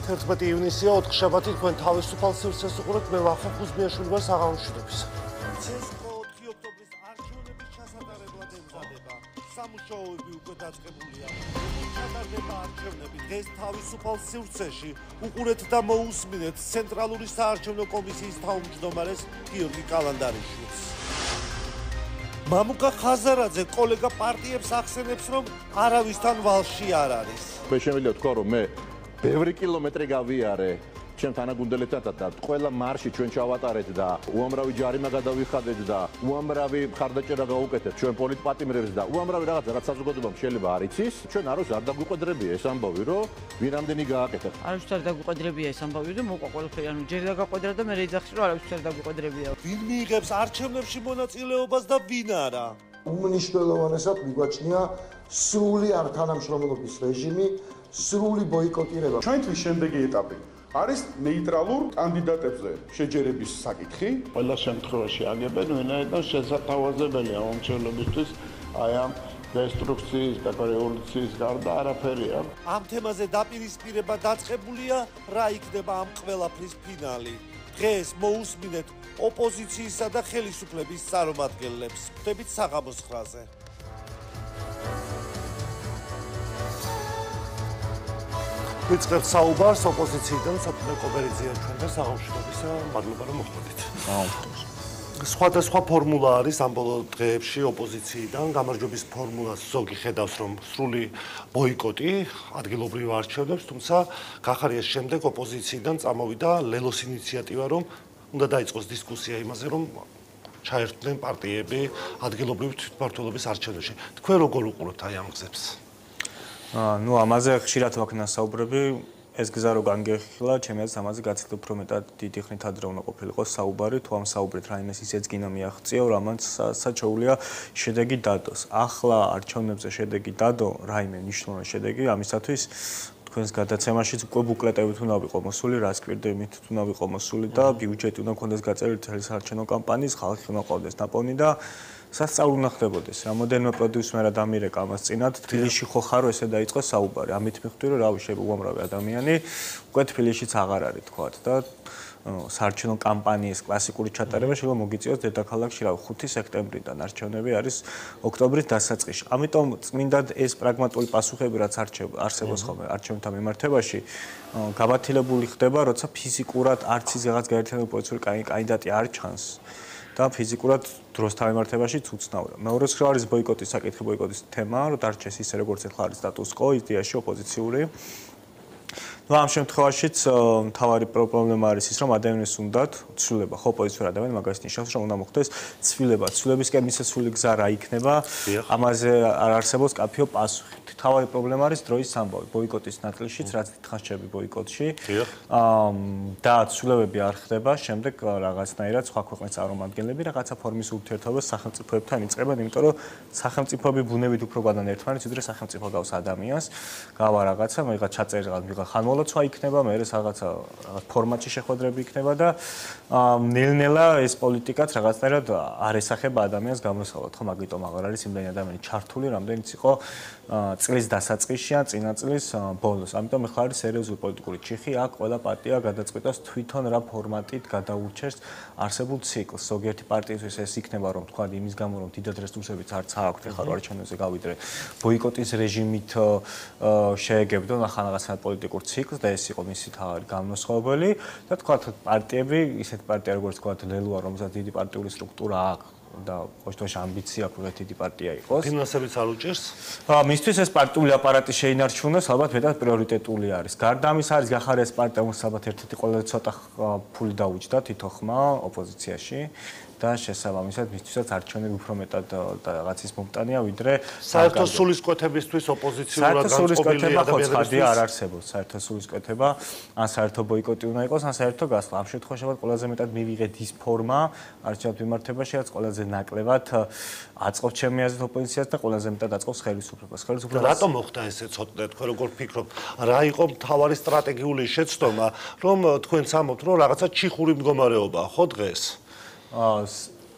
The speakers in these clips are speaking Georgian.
11 ივნისია 4 შაბათი თქვენ თავისუფალ სივრცეს უყურებთ მე ვახო ხუზმიაშვილი ვარ საღამოშვიდობის ცესკო 4 ოქტომბრის არჩევნების ჩასატარებლად ემზადება სამუშაოები უკვე დაწყებულია ჩატარდება არჩევნები დღეს თავისუფალ სივრცეში უყურეთ და მოусმინეთ ცენტრალური საარჩევნო კომისიის თავმჯდომარეს გიორგი კალანდარიშვილს მამუკა ხაზარაძე კოლეგა პარტიებს ახსენებს რომ არავისთან ვალში არ არის მე შემიძლია თქვა რომ მე ბევრი კილომეტრი გავიარე ჩემ თანაგუნდელებთან და ყველა მარში ჩვენ ჩავატარეთ და უამრავი ჯარიმა გადავიხადეთ და უამრავი მხარდაჭერა გავუკეთეთ ჩვენ პოლიტპატიმრებს და უამრავი რაღაცა რაც საზოგადოებამ შეიძლება არ იცის ჩვენ აროს არ დაგვიყვედრებია ეს ამბავი რომ ვინამდენი გააკეთეთ არავის არ დაგვიყვედრებია ეს ამბავი და მოყვა ყველაფერი ანუ ჯერ დაგაყვედრა და მე ეძახში რომ არავის არ დაგვიყვედრებია ვინ მიიღებს არჩევნებში მონაწილეობას და ვინ არა უმნიშვნელოვანესად მიგვაჩნია სრული ართანამშრომლობის რეჟიმი სრული ბოიკოტირება ჩვენთვის შემდეგი ეტაპი არის ნეიტრალურ კანდიდატებზე შეჯერების საკითხი ყველა შემთხვევაში აგებენ ვინაიდან შესათავაზებელია მომცველობისთვის აი ამ დესტრუქციის და რევოლუციის გარდა არაფერია ამ თემაზე დაპირისპირება დაწყებულია რა იქნება ამ ყველაფრის ფინალი დღეს მოусმინეთ ოპოზიციისა და ხელისუფლების წარმომადგენლებს ხვდებით საღამოს 9-ზე ვიწყებთ საუბარს ოპოზიციიდან სათნო კოპერიძია ჩვენთან საღამოშვიდობისა მადლობა რომ მოხვდით სხვადასხვა ფორმულა არის ამ ბოლო დღეებში ოპოზიციიდან გამარჯვების ფორმულას ზოგი ხედავს რომ სრული ბოიკოტი ადგილობრივ არჩევნებს თუმცა გახარიას შემდეგ ოპოზიციიდან წამოვიდა ლელოს ინიციატივა რომ უნდა დაიწყოს დისკუსია იმაზე რომ ჩაერთვნენ პარტიები ადგილობრივ თვითმმართველობის არჩევნებში თქვენ როგორ უყურებთ აი ამ გზებს ну ამაზე ხშირად ვაქნა საუბრები ეს გზა რო განგეხილა ჩემს ამაზე გაცილ უფრო მეტად დიდი ხნით ადრე უნდა ყოფილიყო საუბარი თუ ამ საუბრით რაიმეს ისეც გინდა მიაღწიო რამაც საჩოულია შედეგი დადოს ახლა არჩევნებზე შედეგი დადო რაიმე მნიშვნელოვანი შედეგი ამისათვის თქვენს გადაცემაშიც უკვე ბუკლეტებით უნდა ვიყო მოსული რას კვირდებით უნდა ვიყო მოსული და ბიუჯეტი უნდა გქონდეს გაწერილი მთელი საარჩევნო კამპანიის ხალხი უნდა ყავდეს ნაპოვნი და სასწაული უნდა ხდებოდეს. რამოდენიმე პროდიუსერმა დამირეკა ამას წინათ თბილისში ხო ხარო ესე დაიწყო საუბარი. ამით მივხვდი რომ რავი შეიძლება უამრავი ადამიანი უკვე თბილისშიც აღარ არის თქვათ და საარჩევნო კამპანიის კლასიკური ჩატარება შეიძლება მოგიწიოს დედაქალაქში რავი 5 სექტემბრიდან არჩევნები არის ოქტომბრის დასაწყისში. ამიტომ წმინდად ეს პრაგმატული პასუხები რაც არსებობს ხოლმე არჩევნთა მიმართებაში გაბათილებული ხდება როცა ფიზიკურად არც ის რაღაც გაერთიანებული პოლიტიკური კანდიდატი არ ჩანს. და ფიზიკურად დროს თავმემართებაშიც უცნაურია. მეორე რიგში არის ბოიკოტის საკითხი, ბოიკოტის თემა, რომ დარჩეს ისე როგორც ახლა არის სტატუს-კვო, იდეაში ოპოზიციური. ну ამ შემთხვევაშიც მთავარი პრობლემა არის ის, რომ ადამიანებს უნდათ ცვლილება, ხო ოპოზიციურ ადამიანს მაგას ნიშნავს, რომ უნდა მოხდეს ცვლილება. ცვლილებისკენ მისასვლელი გზა რა იქნება? ამაზე არ არსებობს კაფეო პასუხი. თავი პრობლემა არის დროის ამბავი, ბოიკოტის ნაწილშიც, რაც დიდხანს ჩები ბოიკოტში. და ცვლილებები არ ხდება, შემდეგ რაღაცნაირად სხვა ქვეყნის წარმომადგენლები რაღაცა ფორმის ურთიერთობას სახელმწიფოებთან იწყებენ, იმიტომ რომ სახელმწიფოები ბუნებით უფრო გვადან ერთმანეთს, ვიდრე სახელმწიფო გავს ადამიანს. გავა რაღაცა, მიღა ჩაწერი რაღაც ხანმოლოცვა იქნება, მე ეს რაღაცა ფორმატში შეხვედრები იქნება და ნელ-ნელა ეს პოლიტიკაც რაღაცნაირად არ ესახება ადამიანს გამოსავალად, ხო, მაგიტომ აღარ არის იმდენი ადამიანი ჩართული, რამდენიც იყო წლის დასაწყისში ან წინა წლის ბოლოს. ამიტომ ახლა არის სერიოზული პოლიტიკური ჩიხი, აქ ყველა პარტია გადაწყვიტავს თვითონ რა ფორმატით გადაურჩევს არსებულ ციკლს. ზოგიერთი პარტიისთვის ეს იქნება რომ თქვა იმის გამო რომ დიდად რესურსებიც არც აქვთ ახლა არჩევნებზე გავიდრე ბოიკოტის რეჟიმით შეეგებდონ ახლა რაღაცა პოლიტიკურ ციკლს და ეს იყო მისი თავი განმოსხვავებელი და თქვა პარტიები ისეთ პარტია როგორც თქვა ლელოა რომელსაც დიდი პარტიული სტრუქტურა აქვს და ყოველთვის ამბიცია აქვს რომ დიდი პარტია იყოს. ფინანსებიც არ უჭერს? მისთვის ეს პარტიული აპარატი შეინარჩუნოს, ალბათ მეტად პრიორიტეტული არის. გარდა ამისა არის გახარიას პარტია, რომელსაც ალბათ ერთ-ერთი ყველაზე ცოტა ფული დაუჭდა თითო ხმა ოპოზიციაში. და შესაბამისად მისთვისაც არჩევნები უფრო მეტად რაღაცის მომტანია ვიდრე საერთო სულისკვეთებისთვის ოპოზიციურად განწყობილი ადამიანებისთვის არ არსებობს საერთო სულისკვეთება ან საერთო ბოიკოტი უნდა იყოს ან საერთო გასვლა ამ შემთხვევაში ყველაზე მეტად მივიღეთ ის ფორმა არჩევნების მიმართებაში რაც ყველაზე ნაკლებად აწყობს ჩემი აზრით ოპოზიციას და ყველაზე მეტად აწყობს ხელისუფლებას რატომ მოხდა ესე ცოტნე თქვენ როგორ ფიქრობთ რა იყო მთავარი სტრატეგიული შეცდომა რომ თქვენ სამობთ რომ რაღაცა ჩიხური მდგომარეობაა ხო დღეს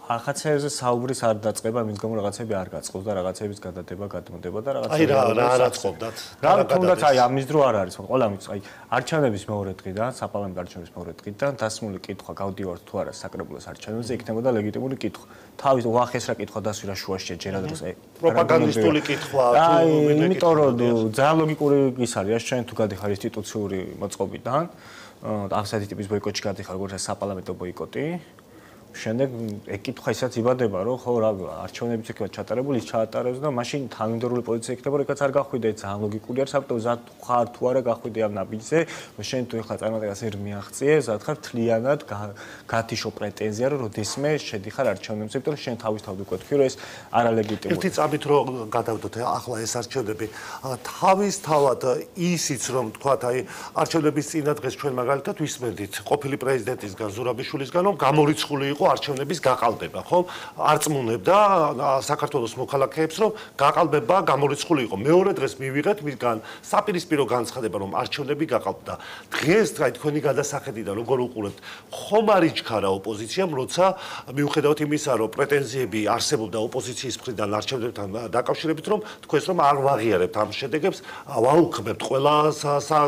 ახაცებზე საუბრის არ დაწყება, იმის გამო რაღაცები არ გაწყობს და რაღაცების გადადება, გადმოდება და რაღაცები. აი რა აწყობდათ. რა თუნდაც აი ამის დრო არ არის, ყველა მის აი არჩევნების მეორე დღიდან, საპარლამენტო არჩევნების მეორე დღიდან დასმული კითხვა გავდივართ თუ არა საკრებულოს არჩევნებზე, იქნებოდა ლეგიტიმური კითხვა. თავის უახეს რა კითხვა დასვირა შუაში ჯერა დროს აი პროპაგანდისტული კითხვა თუ იმიტომ რომ ძალიან ლოგიკური ის არის, შენ თუ გადიხარ ინსტიტუციური მოწყობიდან, ასეთი ტიპის ბოიკოტში გადიხარ, როგორც საპარლამენტო ბოიკოტი. შემდეგ ეკითხვა ისაც იბადება, რომ ხო რა არჩევნებიც იქნება ჩატარებული, ის ჩაატარებს და მაშინ თანმიმდევრული პოზიცია იქნება, როდესაც არ გახვიდე, ძალიან ლოგიკური არის, საბტო ზად ხარ თუ არა გახვიდე ამ ნაბიჯზე, შენ თუ ეხლა წარმატებას ვერ მიაღწიე, ზად ხარ თლიანად გათიშო პრეტენზია, რომ როდესმე შედიხარ არჩევნებზე, იმიტომ რომ შენ თავისთავად უკვე თქვი, რომ ეს არალეგიტიმურია. ერთი წამით რომ გადავდოთ ახლა ეს არჩევნები, თავისთავად ისიც რომ თქვათ აი არჩევნების წინა დღეს ჩვენ მაგალითად ვისმენდით ყოფილი პრეზიდენტისგან ზურაბიშვილისგან, რომ გამორიცხული იყო არჩევნების გაყალბება, ხო? არწმუნებდა საქართველოს მოქალაქეებს, რომ გაყალბება გამორიცხული იყო. მეორე დღეს მივიღეთ მისგან საპირისპირო განცხადება, რომ არჩევნები გაყალბდა. დღეს აი თქვენი გადასახედიდან როგორ უყურებთ, ხომ არ იჩქარა ოპოზიციამ, როცა მიუხედავად იმისა, რომ პრეტენზიები არსებობდა ოპოზიციის მხრიდან არჩევნებთან დაკავშირებით, რომ თქვენს რომ არ ვაღიარებთ ამ შედეგებს, ვაუქმებთ ყველა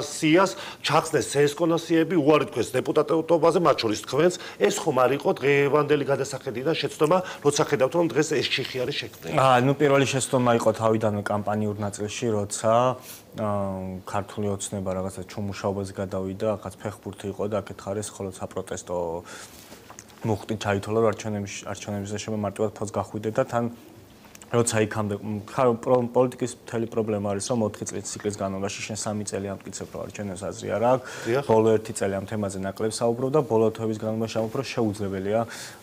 სიას, ჩახსნეს CSKONASIEები, უარი თქვენს დეპუტატობაზე, მათ შორის თქვენს, ეს ხომ არ იყო დღევანდელი გადასახედიდან შეცდომა, როცა ხედავთ რომ დღეს ეს ჩიხი არის შექმნილი. ნუ პირველი შეცდომა იყო თავიდანვე კამპანიურ ნაწილში, როცა ქართული ოცნება რაღაცა ჩუმუშაობაზე გადავიდა, ახაც ფეხბურთი იყო და აქეთ ხარეს ხოლო საპროტესტო მუხტი ჩაითვალა არჩევნებზე შემომარტივად ფოს გახვიდე და თან როცა იქამდე პოლიტიკის მთელი პრობლემა არის, რომ 4 წლის ციკლის განმავლობაში შენ 3 წელი ამტკიცებ, რომ არჩევნებს აზრი არ აქვს. ბოლო 1 წელი ამ თემაზე ნაკლებ საუბრობ და ბოლო თვეების განმავლობაში ამბობ, რომ შეუძლებელია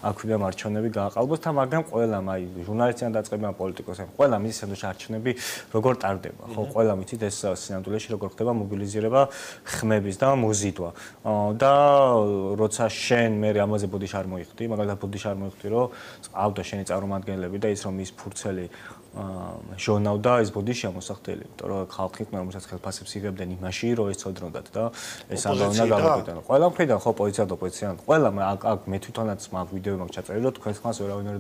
აქვიდან არჩევნები გააყალბოს და მაგრამ ყველამ აი ჟურნალისტებთან დაწყებიან პოლიტიკოსებთან, ყველამ იცის რომ არჩევნები როგორ ტარდება, ხო, ყველამ იცით ეს სინამდვილეში როგორ ხდება მობილიზირება ხმების და მოზიდვა. და როცა შენ მე ამაზე ბოდიში არ მოიხდი, მაგალითად ბოდიში არ მოიხდი, რომ ყავდა შენი წარმომადგენლები და ის რომ ის ფურცელი ჟონავდა ეს ბოდიში ამოსახდელი, იმიტომ რომ ხალხი ხმა რომელსაც ხელფასებს იღებდნენ იმაში, რომ ეს წოდრონდათ და ეს ამბავი უნდა გავაკეთონ. ყველა მხრიდან ხო პოზიცია და ოპოზიცია. ყველა აქ მე თვითონაც მაგ ვიდეო მაგ ჩაწერილი, რომ თქვენს ხმას ვერავინ არ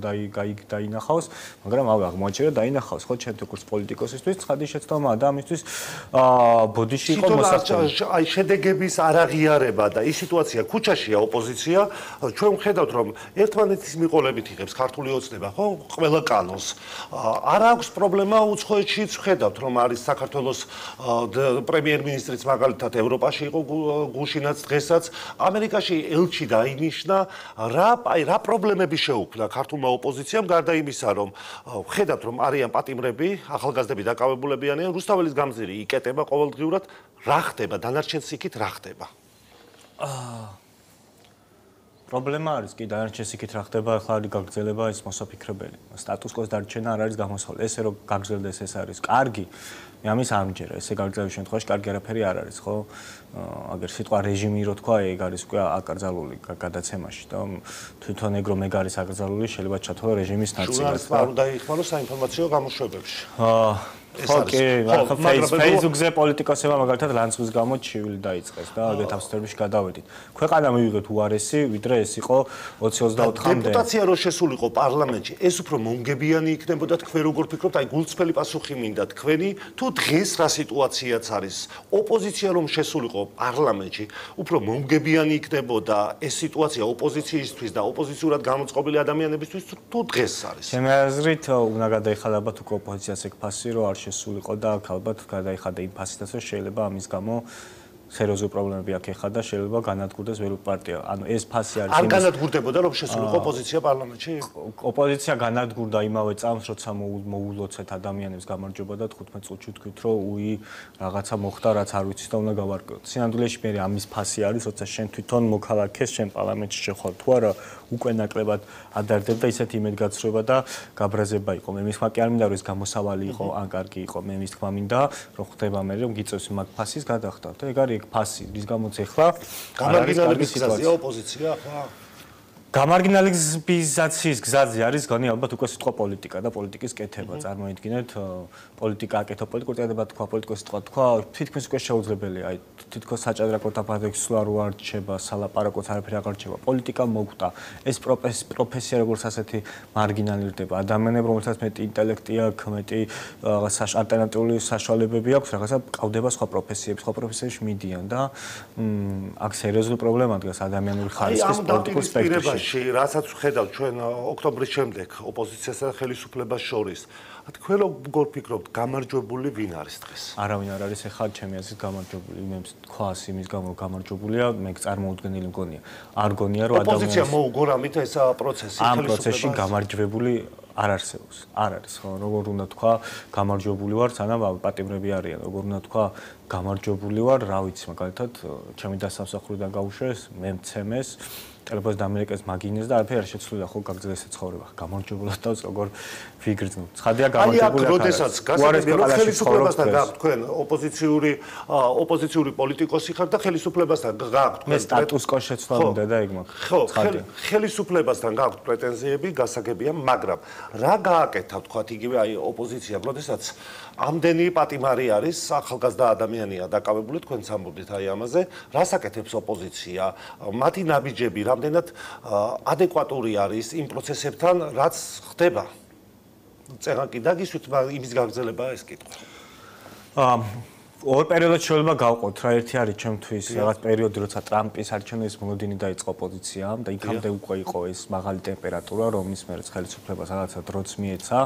დაინახავს, მაგრამ აღმოაჩერა დაინახავს, ხო, ჩემ თქოს პოლიტიკოსისთვის ცხადი შეცდომაა და ამისთვის ბოდიში იყო მოსახდელი. აი შედეგების არაღიარება და ის სიტუაცია ქუჩაშია ოპოზიცია, ჩვენ ვხედავთ რომ ერთმანეთის მიყოლებით იღებს ქართული ოცნება, ხო, ყველა კანონს. არ აქვს პრობლემა უცხოეთშიც ვხედავთ რომ არის საქართველოს პრემიერ-მინისტრიც მაგალითად ევროპაში იყო გუშინაც დღესაც ამერიკაში ელჩი დაინიშნა რა პრობლემები შეუქმნა ქართულმა ოპოზიციამ გარდა იმისა რომ ვხედავთ რომ არიან პატიმრები ახალგაზრდები დაკავებულები არიან რუსთაველის გამზირი იკეტება ყოველდღიურად რა ხდება დანარჩენ სიკით რა ხდება პრობლემა არის კი დანარჩენ სიკით რა ხდება ახლა არის გაგრძელება ის მოსაფიქრებელი სტატუს-კვოს დარჩენა არ არის გამოსავალი ესე რომ გაგრძელდეს ეს არის კარგი მე ამის ამჯერა ესე გაგრძელების შემთხვევაში კარგი არაფერი არ არის ხო აგერ სიტყვა რეჟიმი რო თქვა ეგ არის უკვე აკრძალული გადაცემაში და თვითონ ეგ რომ ეგ არის აკრძალული შეიძლება ჩათვალო რეჟიმის ნაწილად და უნდა იხმარო საინფორმაციო გამოშვებებში Okay, Facebook-ზე პოლიტიკოსებმა მაგალითად ლანცღვის გამო ჩივილი დაიწყეს და ეგეთ აფსტერებში გადავედით. ქვეყანა მივიღეთ უარესი, ვიდრე ეს იყო 20-24-მდე. დეპუტაცია რო შესულიყო პარლამენტში, ეს უფრო მომგებიანი იქნებოდა თქვენ როგორ ფიქრობთ, აი გულწრფელი პასუხი მინდა თქვენი, თუ დღეს რა სიტუაციაც არის. ოპოზიცია რომ შესულიყო პარლამენტში, უფრო მომგებიანი იქნებოდა ეს სიტუაცია ოპოზიციისთვის და ოპოზიციურად გამოწყობილი ადამიანებისთვის, თუ დღეს არის. ჩემი აზრით უნდა გადაიხადა თუ ოპოზიციას ეგ ფასი რო არ შესულიყო და ალბათ გადაიხადა იმ ფასითაც რომ შეიძლება ამის გამო სერიოზული პრობლემები აქ ეხადა შეიძლება განადგურდეს ველური პარტია. ანუ ეს ფასი არის არ განადგურდებოდა რომ შესულიყო ოპოზიცია პარლამენტში? ოპოზიცია განადგურდა იმავე წამს როცა მოულოცეთ ადამიანებს გამარჯობა და 15 წუთში თქვით რომ უი რაღაცა მოხდა რაც არ ვიცით და უნდა გავარკვევთ. სინამდვილეში მე ამის ფასი არის როცა შენ თვითონ მოქალაქეს შენ პარლამენტში შეხვალ თუ არა უკვე ნაკლებად ადარდებ და ისეთი იმედგაცრუება და გაბრაზება იყო. მე მის თქმა კი არ მინდა რომ ეს გამოსავალი იყო ან კარგი იყო. მე მის თქმა მინდა რომ ხდება მე რომ გიწევს მაგ ფასის გადახდა და ეგ არის ფასი რის გამოც ეხლა გამარჯვების გზაზეა ოპოზიცია ახლა გამარგინალიზაციის გზაზე არის გონი ალბათ უკვე სიტყვა პოლიტიკა და პოლიტიკის კეთება. წარმოიდგინეთ, პოლიტიკა აკეთო, პოლიტიკური წედება თქვა, პოლიტიკოს სიტყვა თქვა, თითქმის უკვე შეუძლებელია. აი თითქოს საჭადრაკო დაფარვების სულ არ უარჩება, სალაპარაკოც არაფერი აღარ რჩება. პოლიტიკა მოგვდა. ეს პროფესია როგორც ასეთი მარგინალიზდება. ადამიანები, რომელთაც მეტი ინტელექტი აქვს, მეტი ალტერნატიული საშუალებები აქვს, რაღაცა ყავდება სხვა პროფესიებში მიდიან და აქ სერიოზული პრობლემა დგას ადამიანური ხარისხის პოლიტიკურ სპექტრში. რასაც ვხედავთ ჩვენ ოქტომბრის შემდეგ ოპოზიციასა და ხელისუფლებას შორის. თქვენ როგორ ფიქრობთ, გამარჯვებული ვინ არის დღეს? არავინ არ არის ახლა ჩემი აზრით გამარჯვებული. მე თქვას იმის გამო გამარჯვებულია, მე წარმოუდგენელი მგონია. არ გონია რომ ადამიანს ოპოზიცია მოუგო ამით ეს პროცესი ამ პროცესში გამარჯვებული არ არსებობს. არ არის ხო, როგორ უნდა თქვა, გამარჯვებული ვარ, სანამ პატიმრები არიან. როგორ უნდა თქვა, გამარჯვებული ვარ, რა ვიცი, მაგალითად, ჩემი დასამსახურიდან გაუშვეს, მე მცემეს ტელეფონს დამირეკეს მაგინეს და არაფერი არ შეცვლილა ხო გაგზელეს ცხოვრება. გამარჯვებულად და როგორ ვიგრძნობ. ცხადია გამარჯვებული. აი, როდესაც გასაგებია ხელისუფლებასთან გაქვთ თქვენ ოპოზიციური პოლიტიკოსი ხართ და ხელისუფლებასთან გაქვთ თქვენ სტატუს-კო შეცვლა უნდა და ეგ მაგ. ხო, ხელისუფლებასთან გაქვთ პრეტენზიები, გასაგებია, მაგრამ რა გააკეთა თქვათ იგივე აი ოპოზიციამ, როდესაც ამდენი პატიმარი არის, ახალგაზრდა ადამიანია დაკავებული, თქვენც ამბობთ აი ამაზე, რას აკეთებს ოპოზიცია? მათი ნაბიჯები რამდენად ადეკვატური არის იმ პროცესებთან, რაც ხდება? წერანკი დაგისვით, იმის გაგრძელებაა ეს კითხვა. ორ პერიოდად შეიძლება გავყოთ რა ერთი არის ჩემთვის რაღაც პერიოდი როცა ტრამპის არჩევნების მოლოდინი დაიწყო ოპოზიციამ და იქამდე უკვე იყო ეს მაღალი ტემპერატურა რომლის მერე ხელისუფლებას რაღაცა დროც მიეცა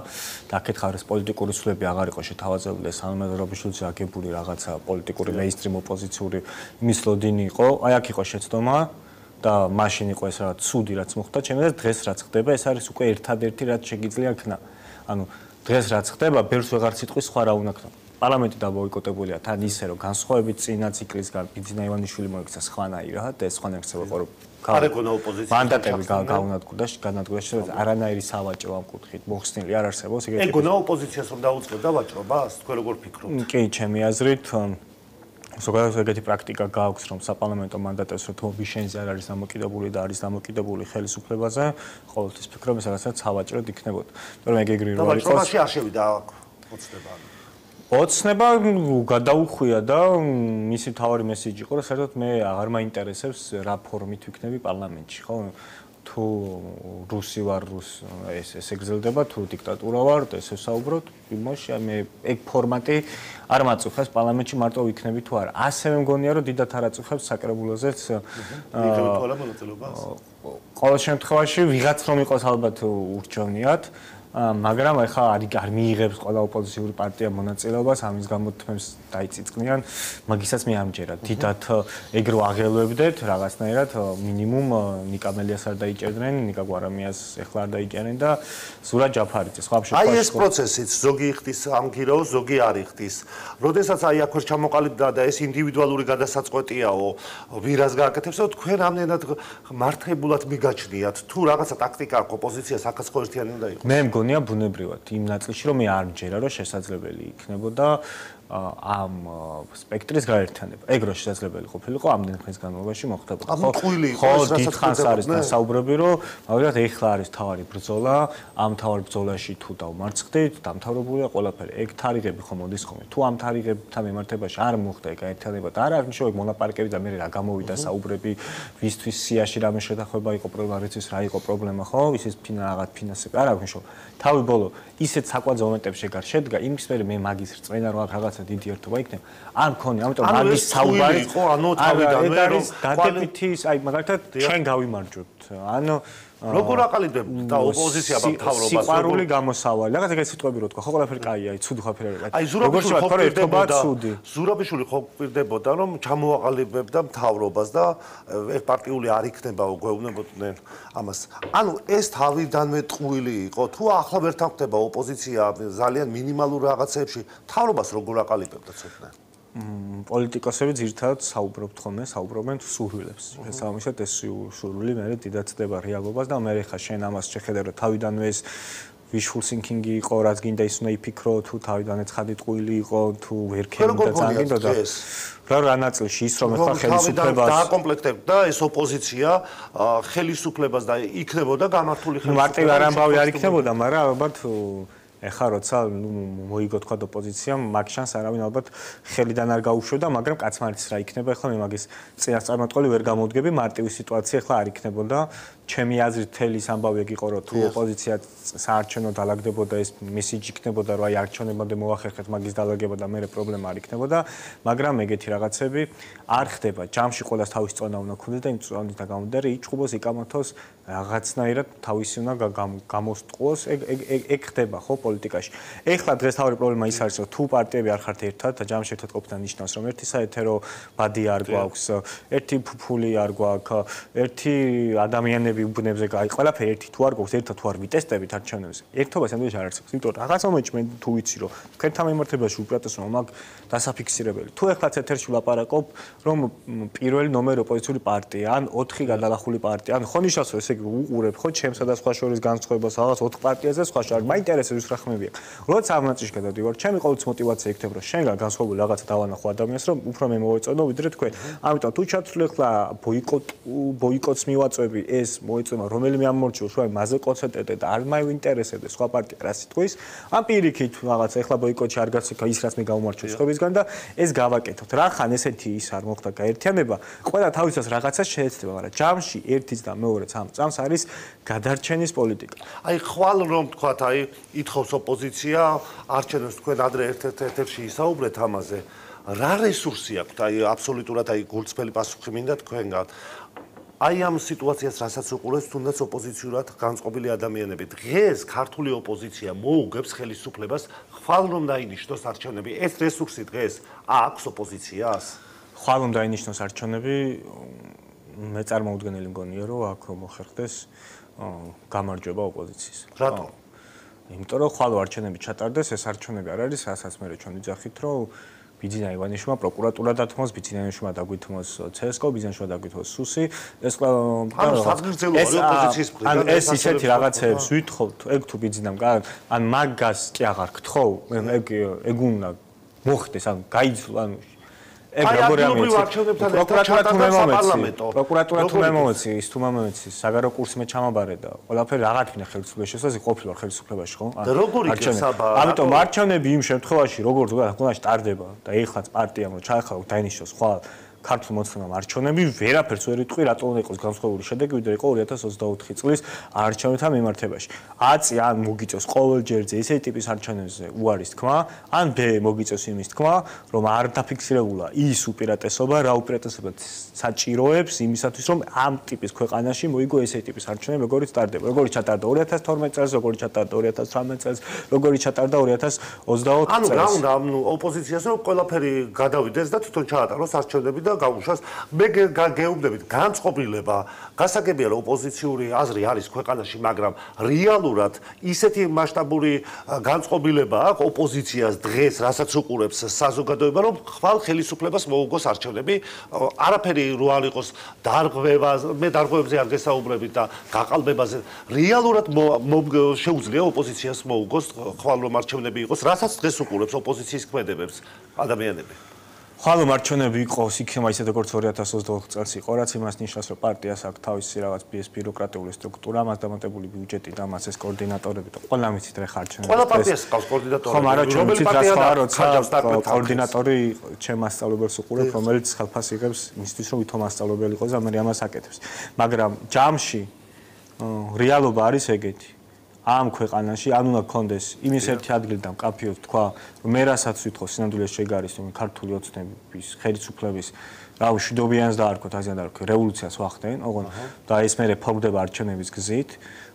და აქეთ ხარ ეს პოლიტიკური ცვლილება აღარ იყო შეთავაზებული ეს სამეზრობიშვილზე აგებული რაღაცა პოლიტიკური მეინსტრიმ ოპოზიციური იმის ლოდინი იყო აი აქ იყო შეცდომა და მაშინ იყო ეს რაღაც ცუდი რაც მოხდა ჩემი და დღეს რაც ხდება ეს არის უკვე ერთადერთი რაც შეგიძლია ქნა ანუ დღეს რაც ხდება ბერს ვეღარ სიტყვის სხვა რა უნდა ქნა პარლამენტი დაბოიკოტებულია თან ისე რომ განსხვავებით წინა ციკლისგან ბიძინა ივანიშვილი მოიქცა სხვანაირად და ეს სხვანაირად ხდება რომ არეგონა ოპოზიცია მანდატები გაუნადგურდა განადგურდა არანაირი სავაჭრო ამ კუთხით მოხსნილი არ არსებობს ეგრეთ ეგონა ოპოზიციას რომ დაუწყებდა ვაჭრობას თქვენ როგორ ფიქრობთ კი ჩემი აზრით ზოგადად ეგეთი პრაქტიკა გააქვს რომ საპარლამენტო მანდატებს რომ თმობიშენზე არ არის დამოკიდებული და არის დამოკიდებული ხელისუფლებაზე ყოველთვის ფიქრობ ეს რაღაცა სავაჭროდ იქნებოდა მაგრამ ეგ ეგრე რო არის ვაჭრობაში არ შევიდა ოცნება ოცნება გადაუხვია და მისი თავარი მესიჯი იყო, რომ საერთოდ მე აღარ მაინტერესებს რა ფორმით ვიქნები პარლამენტში, ხო? თუ რუსი ვარ, ეს ეგრძელდება, თუ დიქტატურა ვარ, ესე საუბრობ, იმაში მე ეგ ფორმატი არ მაწუხებს პარლამენტში მარტო ვიქნები თუ არა. ასევე მგონია, რომ დიდად არ აწუხებს საკრებულოზეც ყოველ შემთხვევაში ვიღაც რომ იყოს ალბათ ურჩევნიათ მაგრამ ახლა არ მიიღებს ყველა ოპოზიციური პარტია მონაწილეობას ამის გამო თმებს დაიწიწკნიან მაგისაც მე ამჯერად დიდათ ეგ რო აღელვებდეთ რაღაცნაირად მინიმუმ ნიკა მელიას არ დაიჭერდნენ ნიკა გვარამიას ახლა არ დაიჭერენ და ზურა ჯაფარიძე სხვა აი ეს პროცესიც ზოგი იხდის ამგირაო ზოგი არ იხდის როდესაც აი აქ ვერ ჩამოყალიბდა და ეს ინდივიდუალური გადასაწყვეტიაო ვირას გააკეთებს და თქვენ რამდენად მართებულად მიგაჩნიათ თუ რაღაცა ტაქტიკა აქვს ოპოზიციას აქაც ხო ერთიანი უნდა იყოს მე მგონია ბუნებრივად იმ ნაწილში რომ მე არ მჯერა რომ შესაძლებელი იქნებოდა ამ სპექტრის გაერთიანება. ეგ რო შესაძლებელი ყოფილიყო ამდენ ხნის განმავლობაში მოხდებოდა. ხო, დიდხანს არის საუბრები რომ მაგალითად ეხლა არის თავარი ბრძოლა, ამ თავარ ბრძოლაში თუ დავმარცხდით, დამთავრებულია ყველაფერი. ეგ თარიღები ხომ მოდის ხოლმე. თუ ამ თარიღებთან მიმართებაში არ მოხდა ეგ გაერთიანება და არ აღნიშნავ ეგ მონაპარკები და მე რა გამოვიდა საუბრები, ვისთვის სიაში რამე შეთანხმება იყო პროგრამის რა იყო პრობლემა ხო? ისიც რაღაც ფინანსები არ აღნიშნავ. თავი ბოლო ისეთ საკვანძო მომენტებში ეგარ შედგა, იმის მერე მე მაგის რწმენა რომ რაღაცა დიდი ერთობა იქნება. არ მქონია, ამიტომ მაგის საუბარი იყო, ანუ თავიდანვე რომ დადებითი, აი მაგალითად ჩვენ გავიმარჯვებთ. ანუ როგორ აყალიბებთ და ოპოზიცია მთავრობას სიყვარული გამოსავალი. რაღაც ეგეთი სიტყვები რო თქვა, ხო ყველაფერი კაია, აი ცუდი ყოფილი რა. აი ზურაბიშვილი ხო კვირდებოდა რომ ჩამოაყალიბებდა მთავრობას და ერთპარტიული არ იქნება გვეუბნებოდნენ ამას. ანუ ეს თავიდანვე ტყუილი იყო, თუ ახლა ვერ თანხდება ოპოზიცია ძალიან მინიმალურ რაღაცებში, მთავრობას როგორ აყალიბებდა ცოტნე? პოლიტიკოსები ძირთადად საუბრობენ სურვილებს. შესაბამისად ეს სურვილი მე დიდად ცდება რეალობას და მე ხა შენ ამას შეხედე რომ თავიდანვე ეს wishful thinking-ი იყო, რაც გინდა ის უნდა იფიქრო, თუ თავიდან ეცხადი ტყუილი იყო, თუ ვერ ქენდა წაგინდოდა. რა ნაწილში ის რომ ეხლა ხელისუფლებას დააკომპლექტებდა ეს ოპოზიცია ხელისუფლებას და იქნებოდა გამართული ხელისუფლება. მარტივ არ ამბავი არ იქნებოდა, მაგრამ ალბათ ეხლა როცა მოიგო თქვა ოპოზიციამ, მაგ შანსს არავინ ალბათ ხელიდან არ გაუშვებდა, მაგრამ კაცმარიც რა იქნება, ეხლა მე მაგის წინასწარმეტყველი ვერ გამოვდგები, მარტივი სიტუაცია ეხლა არ იქნებოდა. ჩემი აზრით თელის ამბავი ეგ იყო, რომ თუ ოპოზიცია საარჩევნო დალაგდებოდა, ეს მესიჯი იქნებოდა, რომ აი არჩევნებამდე მოახერხეთ მაგის დალაგება და მე პრობლემა არ იქნებოდა, მაგრამ ეგეთი რაღაცები არ ხდება. ჯამში ყოველას თავის წონა უნდა ქონდეს და იმ წონით გამომდინარე იჭუბოს, იკამათოს, რაღაცნაირად თავისი უნდა გამოსტყუოს, ეგ ხდება ხო პოლიტიკაში. ეხლა დღეს თავი პრობლემა ის არის, რომ თუ პარტიები არ ხართ ერთად და ჯამში ერთად ყოფნა ნიშნავს, რომ ერთი საეთერო ბადი არ გვაქვს, ერთი ფუფული არ გვაქვს, ერთი ადამიანები უბნებზე გაი ყველაფერი ერთი თუ არ გვაქვს ერთად თუ არ ვიტესტებით არჩევნებზე ერთობას ამბობს არ არსებობს იმიტომ რომ რაღაც მომენტში მე თუ ვიცი რომ თქვენთან მიმართებაში უპირატესობა მაგ დასაფიქსირებელი თუ ეხლაც ეთერში ვლაპარაკობ რომ პირველი ნომერი ოპოზიციური პარტია ან 4 გადალახული პარტია ან ხონიშას ესე იგი უყურებ ხო ჩემსა და სხვა შორის განსხვავებას რაღაც 4 პარტიაზე სხვა შარ მაინტერესებს ის რა ხმები აქვს როცა ამ ნაწილში გადავდივარ ჩემი ყოველთვის мотивация იქნება რომ შენგან განსხვავებული რაღაცა დავანახო ადამიანს რომ უფრო მე მოვეწონო ვიდრე თქვენ ამიტომ თუ ჩათვლი ახლა ბოიკოტს მივაწვევი ეს მოეწონა რომელიმე ამორჩილოს რომ მასზე კონცენტრირდე და არ მაინტერესებდეს სხვა პარტია რა სიტყვის ამ პირიქით რაღაც ახლა ბოიკოტში არ გაცექა ის რაც მე გამომარჩევ სხვებისგან და ეს გავაკეთოთ რა ხან ესეთი ის არ მოხდა გაერთიანება ყველა თავისას რაღაცას შეეცდება მაგრამ ჯამში ერთის და მეორეც ამ წამს არის გადარჩენის პოლიტიკა აი ხვალ რომ თქვათ აი ითხოვს ოპოზიცია არჩევნებს თქვენ ადრე ერთ-ერთი ისაუბრეთ ამაზე რა რესურსი აქვს აი აბსოლუტურად აი გულწრფელი პასუხი მინდა თქვენგან აი ამ სიტუაციას რასაც უყურებს თუნდაც ოპოზიციურად განწყობილი ადამიანები დღეს ქართული ოპოზიცია მოუგებს ხელისუფლებას ხვალ რომ დაინიშნოს არჩევნები ეს რესურსი დღეს აქვს ოპოზიციას ხვალ რომ დაინიშნოს არჩევნები მე წარმოუდგენელი მგონია რომ აქ მოხერხდეს გამარჯვება ოპოზიციის რატო იმიტომ რომ ხვალ არჩევნები ჩატარდეს ეს არჩევნები არ არის რასაც მე ჩვენ ვიძახით რომ ბიძინა ივანიშვილმა პროკურატურა დათმოს, ბიძინა ივანიშვილმა დაგვითმოს CSKO, ბიძინა ივანიშვილმა დაგვითმოს SUSI. ეს ან ეს ისეთი რაღაცებს ვითხოვთ, ეგ თუ ბიძინამ ან მაგას კი აღარ გთხოვ, ეგ უნდა მოხდეს, ან გაიცვლა, ანუ ეგ როგორი პროკურატურა თუ მე მომეცი, ის თუ მომეცი, საგარეო კურსი მე ჩამაბარე და ყველაფერი რა გათქნა ხელისუფლებაში, შესაძლოა ყოფილვარ ხელისუფლებაში, ხო? და როგორი გესაბა? ამიტომ არჩევნები იმ შემთხვევაში როგორ თუნდაც ტარდება და ეხლაც პარტიამ რომ ჩაეხარო დაინიშნოს ხვალ ქართულ მოცემამ არჩევნები ვერაფერს ვერ იტყვი რატო უნდა იყოს განსხვავებული შედეგი ვიდრე იყო 2024 წლის არჩევნებთან მიმართებაში. აწი ან მოგიწევს ყოველ ჯერზე ესეთი ტიპის არჩევნებზე უარის თქმა, ან ბ მოგიწევს იმის თქმა, რომ არ დაფიქსირებულა ის უპირატესობა, რა უპირატესობა საჭიროებს იმისათვის, რომ ამ ტიპის ქვეყანაში მოიგო ესეთი ტიპის არჩევნები, როგორიც ტარდება. როგორიც ჩატარდა 2012 წელს, როგორც ჩატარდა 2018 წელს, როგორიც ჩატარდა 2024 წელს. ანუ რა უნდა ოპოზიციას რომ ყველაფერი გადავიდეს და თვითონ ჩაატაროს არჩევნები და გაუშვას მე გეუბნებით განწყობილება გასაგებია რომ ოპოზიციური აზრი არის ქვეყანაში მაგრამ რეალურად ისეთი მასშტაბური განწყობილება აქვს ოპოზიციას დღეს რასაც უყურებს საზოგადოება რომ ხვალ ხელისუფლებას მოუგოს არჩევნები არაფერი რო არ იყოს დარღვევას მე დარღვევებზე არ გესაუბრებით და გაყალბებაზე რეალურად შეუძლია ოპოზიციას მოუგოს ხვალ რომ არჩევნები იყოს რასაც დღეს უყურებს ოპოზიციის ქმედებებს ადამიანები ხვალ მარჩევნები იყოს იქნება ისე როგორც 2024 წელს იყო, რაც იმას ნიშნავს, რომ პარტიას აქვს თავისი რაღაც ბიუროკრატიული სტრუქტურა, მას დამატებული ბიუჯეტი და მას ეს კოორდინატორები და ყველა მიცით რა ხარჩენები. ყველა პარტიას ყავს კოორდინატორები. ხო, მაგრამ ჩვენ მიცით რა სხვა როცა კოორდინატორი ჩემ მასწავლებელს უყურებ, რომელიც ხელფას იღებს იმისთვის, რომ ვითომ მასწავლებელი იყოს და მე ამას აკეთებს. მაგრამ ჯამში რეალობა არის ეგეთი. ამ ქვეყანაში ან უნდა გქონდეს იმის ერთი ადგილი და მკაფიოდ თქვა რომ მე რასაც ვითხოვ სინამდვილეს შეგარის რომ ქართული ოცნების ხელისუფლების რა შვიდობიანს დაარქვათ აზიან დაარქვათ რევოლუციას ვახდენ ოღონ და ეს მე რეფორმდება არჩევნების გზით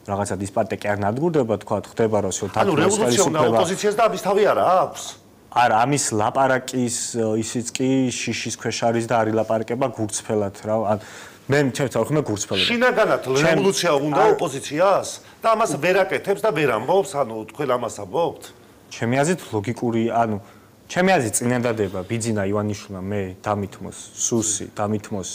რაღაცა დისპარტეკი არ ნადგურდება თქვა ხდება რომ თათოს ხელისუფლება ოპოზიციას და ამის თავი არა აქვს არა ამის ლაპარაკის ისიც კი შიშის ქვეშ არის და არის ლაპარაკება გურცფელად რა ან მე მჩევთ უნდა გურცფელობა. შინაგანად რევოლუცია უნდა ოპოზიციას და ამას ვერ აკეთებს და ვერ ამბობს, ანუ თქვენ ამას ამბობთ? ჩემი აზრით ლოგიკური, ანუ ჩემი აზრით წინადადება ბიძინა ივანიშვილმა მე დამითმოს სუსი დამითმოს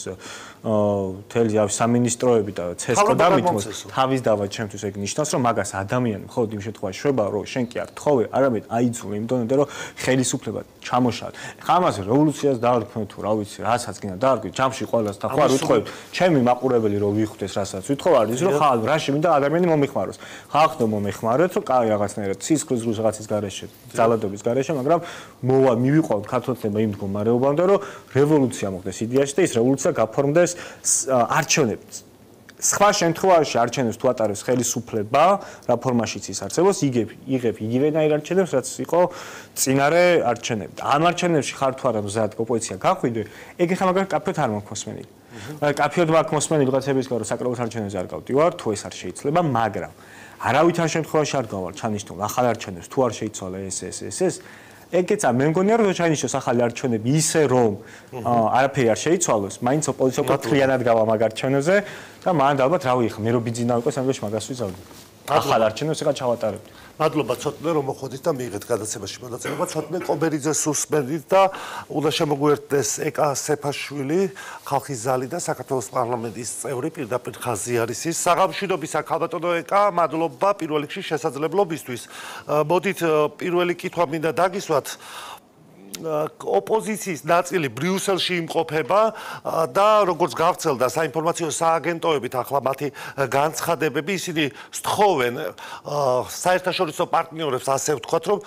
თელი სამინისტროები და ცესკო დამითმოს თავის დავა ჩემთვის ეგ ნიშნავს რომ მაგას ადამიანი მხოლოდ იმ შემთხვევაში შვება რომ შენ კი არ თხოვე არამედ აიძულე იმ დონემდე რომ ხელისუფლება ჩამოშალ ხა ამაზე რევოლუციას დაარქმევ თუ რა ვიცი რასაც გინდა დაარქმევ ჯამში ყოველას და ხო არ ვითხოვებ ჩემი მაყურებელი რომ ვიხვდეს რასაც ვითხოვ არის რომ ხალ რაში მინდა ადამიანი მომეხმაროს ხალხო მომეხმაროთ რომ კაი რაღაცნაირად ცისკრის რაღაცის გარეშე ძალადობის გარეშე მაგრამ მივიყვავთ ქართველებმა იმ მდგომარეობამდე რომ რევოლუცია მოხდეს იდეაში და ის რევოლუცია გაფორმდეს არჩევნებით. სხვა შემთხვევაში არჩევნებს თუ ატარებს ხელისუფლება, რა ფორმაშიც ის არსებობს, იღებ იგივენაირ არჩევნებს, რაც იყო წინარე არჩევნები. ამ არჩევნებში ხარ თუ არა მზად ოპოზიცია გახვიდე, ეგ ხა მაგალითად კაფეოთ არ მაქვს მოსმენილი. კაფეოთ მაქვს მოსმენილი ვიღაცების გარო საკრებულოს არჩევნებზე არ გავდივარ, თუ ეს არ შეიძლება, მაგრამ არავითარ შემთხვევაში არ გავალ ჩანიშნულ ახალ არჩევნებს, თუ არ შეიცვალა ეს ეგეცა მე მგონია რომ ჩაინიშნოს ახალი არჩევნები ისე რომ არაფერი არ შეიცვალოს, მაინც ოპოზიცია კეთილიანად გავა მაგ არჩევნებზე და მან ალბათ რა ვიხ მე რო ბიძინა უკვე სამგეში მაგას ვიზავდი. ახალ არჩევნებს ეხა ჩავატარებთ. მადლობა ცოტნე რომ მოხვედით და მიიღეთ გადაცემაში მონაწილეობა ცოტნე კობერიძეს უსმენით და უნდა შემოგვიერთდეს ეკა სეფაშვილი ხალხის ზალი და საქართველოს პარლამენტის წევრი პირდაპირ ხაზი არის ის საღამოშიდობისა ქალბატონო ეკა მადლობა პირველ რიგში შესაძლებლობისთვის მოდით პირველი კითხვა მინდა დაგისვათ ოპოზიციის ნაწილი ბრიუსელში იმყოფება და როგორც გავრცელდა საინფორმაციო სააგენტოებით ახლა მათი განცხადებები ისინი სთხოვენ საერთაშორისო პარტნიორებს ასე ვთქვათ რომ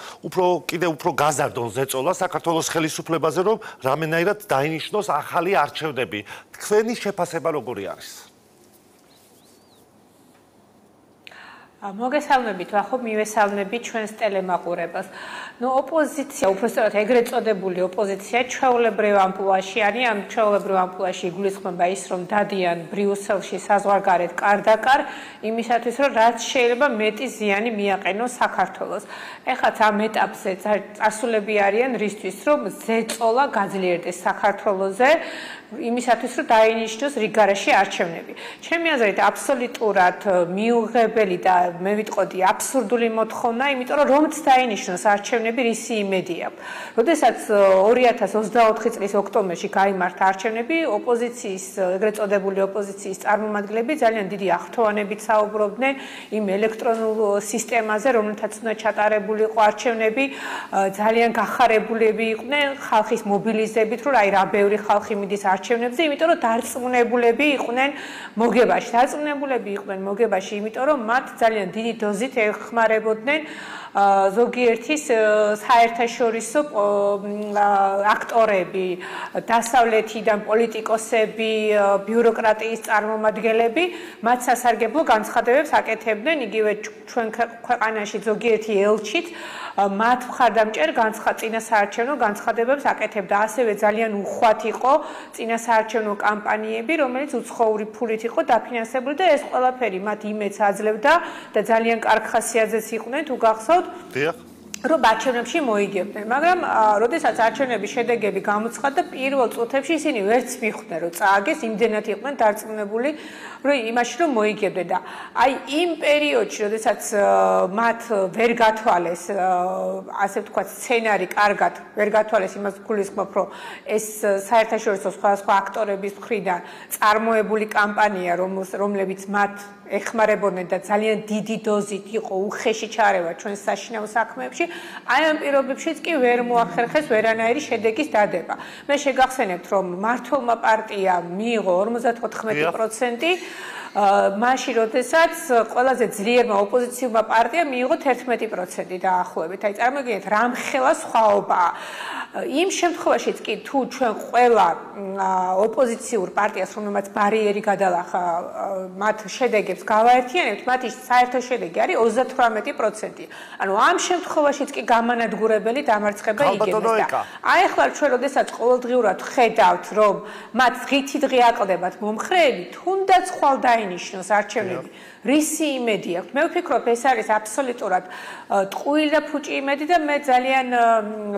კიდევ უფრო გაზარდონ ზეწოლა საქართველოს ხელისუფლებაზე რომ რამენაირად დაინიშნოს ახალი არჩევნები თქვენი შეფასება როგორი არის მოგესალმებით, ვახო მივესალმებით ჩვენს ტელემაყურებელს. ოპოზიცია, უბრალოდ ეგრეთ წოდებული ოპოზიცია ჩვეულებრივ ამპლუაში არის, ამ ჩვეულებრივ ამპლუაში იგულისხმება ის, რომ დადიან ბრიუსელში საზღვარგარეთ კარდაკარ, იმისათვის, რომ რაც შეიძლება მეტი ზიანი მიაყენოს საქართველოს. ეხლა ამ ეტაპზე წარსულები არიან რისთვის, რომ ზეწოლა გაძლიერდეს საქართველოზე, იმისათვის, რომ დაინიშნოს რიგარაში არჩევნები. ჩემი აზრით, აბსოლუტურად მიუღებელი და მე ვიტყოდი აბსურდული მოთხოვნა, იმიტომ რომ რომც დაინიშნოს არჩევნები, რისი იმედი აქვს. როდესაც 2024 წლის ოქტომბერში გაიმართა არჩევნები, ოპოზიციის, ეგრეთ წოდებული ოპოზიციის წარმომადგენლები ძალიან დიდი აღთხოვანებით საუბრობდნენ იმ ელექტრონულ სისტემაზე, რომელთაც უნდა ჩატარებულიყო არჩევნები, ძალიან გახარებულები იყვნენ ხალხის მობილიზებით, რომ აი რა ბევრი ხალხი მიდის არჩევნებზე, იმიტომ რომ დარწმუნებულები იყვნენ მოგებაში. დარწმუნებულები იყვნენ მოგებაში, იმიტომ რომ მათ ძალიან დიდი დოზით ეხმარებოდნენ ზოგიერთის საერთაშორისო აქტორები, დასავლეთიდან პოლიტიკოსები, ბიუროკრატიის წარმომადგენლები, მათ სასარგებლო განცხადებებს აკეთებდნენ, იგივე ჩვენ ქვეყანაში ზოგიერთი ელჩით მათ მხარდამჭერ წინასაარჩევნო განცხადებებს აკეთებდა. ასევე ძალიან უხვად იყო წინასაარჩევნო კამპანიები, რომელიც უცხოური ფულით იყო დაფინანსებული და ეს ყველაფერი მათ იმედს აძლევდა და ძალიან კარგ ხასიათზეც იყვნენ თუ გახსოვთ. რომ არჩევნებში მოიგებდნენ, მაგრამ როდესაც არჩევნების შედეგები გამოცხადდა, პირველ წუთებში ისინი ვერც მიხვდნენ, რომ წააგეს, იმდენად იყვნენ დარწმუნებული, რომ იმაში რომ მოიგებდნენ და აი იმ პერიოდში, როდესაც მათ ვერ გათვალეს, ასე ვთქვათ, სცენარი კარგად ვერ გათვალეს, იმას გულისხმობ, რომ ეს საერთაშორისო სხვადასხვა აქტორების მხრიდან წარმოებული კამპანია, რომლებიც მათ ეხმარებოდნენ და ძალიან დიდი დოზით იყო უხეში ჩარევა ჩვენს საშინაო საქმეებში, აი ამ პირობებშიც კი ვერ მოახერხეს ვერანაირი შედეგის დადება. მე შეგახსენებთ, რომ მართლმა პარტიამ მიიღო 54%, მაშინ როდესაც ყველაზე ძლიერმა ოპოზიციურმა პარტიამ მიიღო 11% დაახლოებით. აი წარმოგიდგენთ, რამხელა სხვაობაა. იმ შემთხვევაშიც კი თუ ჩვენ ყველა ოპოზიციურ პარტიას, რომელმაც ბარიერი გადალახა, მათ შედეგებს გავაერთიანებთ, მათი საერთო შედეგი არის 38%. ანუ ამ შემთხვევაშიც კი გამანადგურებელი დამარცხება იგებეს და აი ახლა ჩვენ როდესაც ყოველდღიურად ხედავთ, რომ მათ დღითი დღე აკლდებათ მომხრეები, თუნდაც ხვალ დაინიშნოს არჩევნები. რისი იმედი აქვს? მე ვფიქრობ, ეს არის აბსოლუტურად ტყუილი და ფუჭი იმედი და მე ძალიან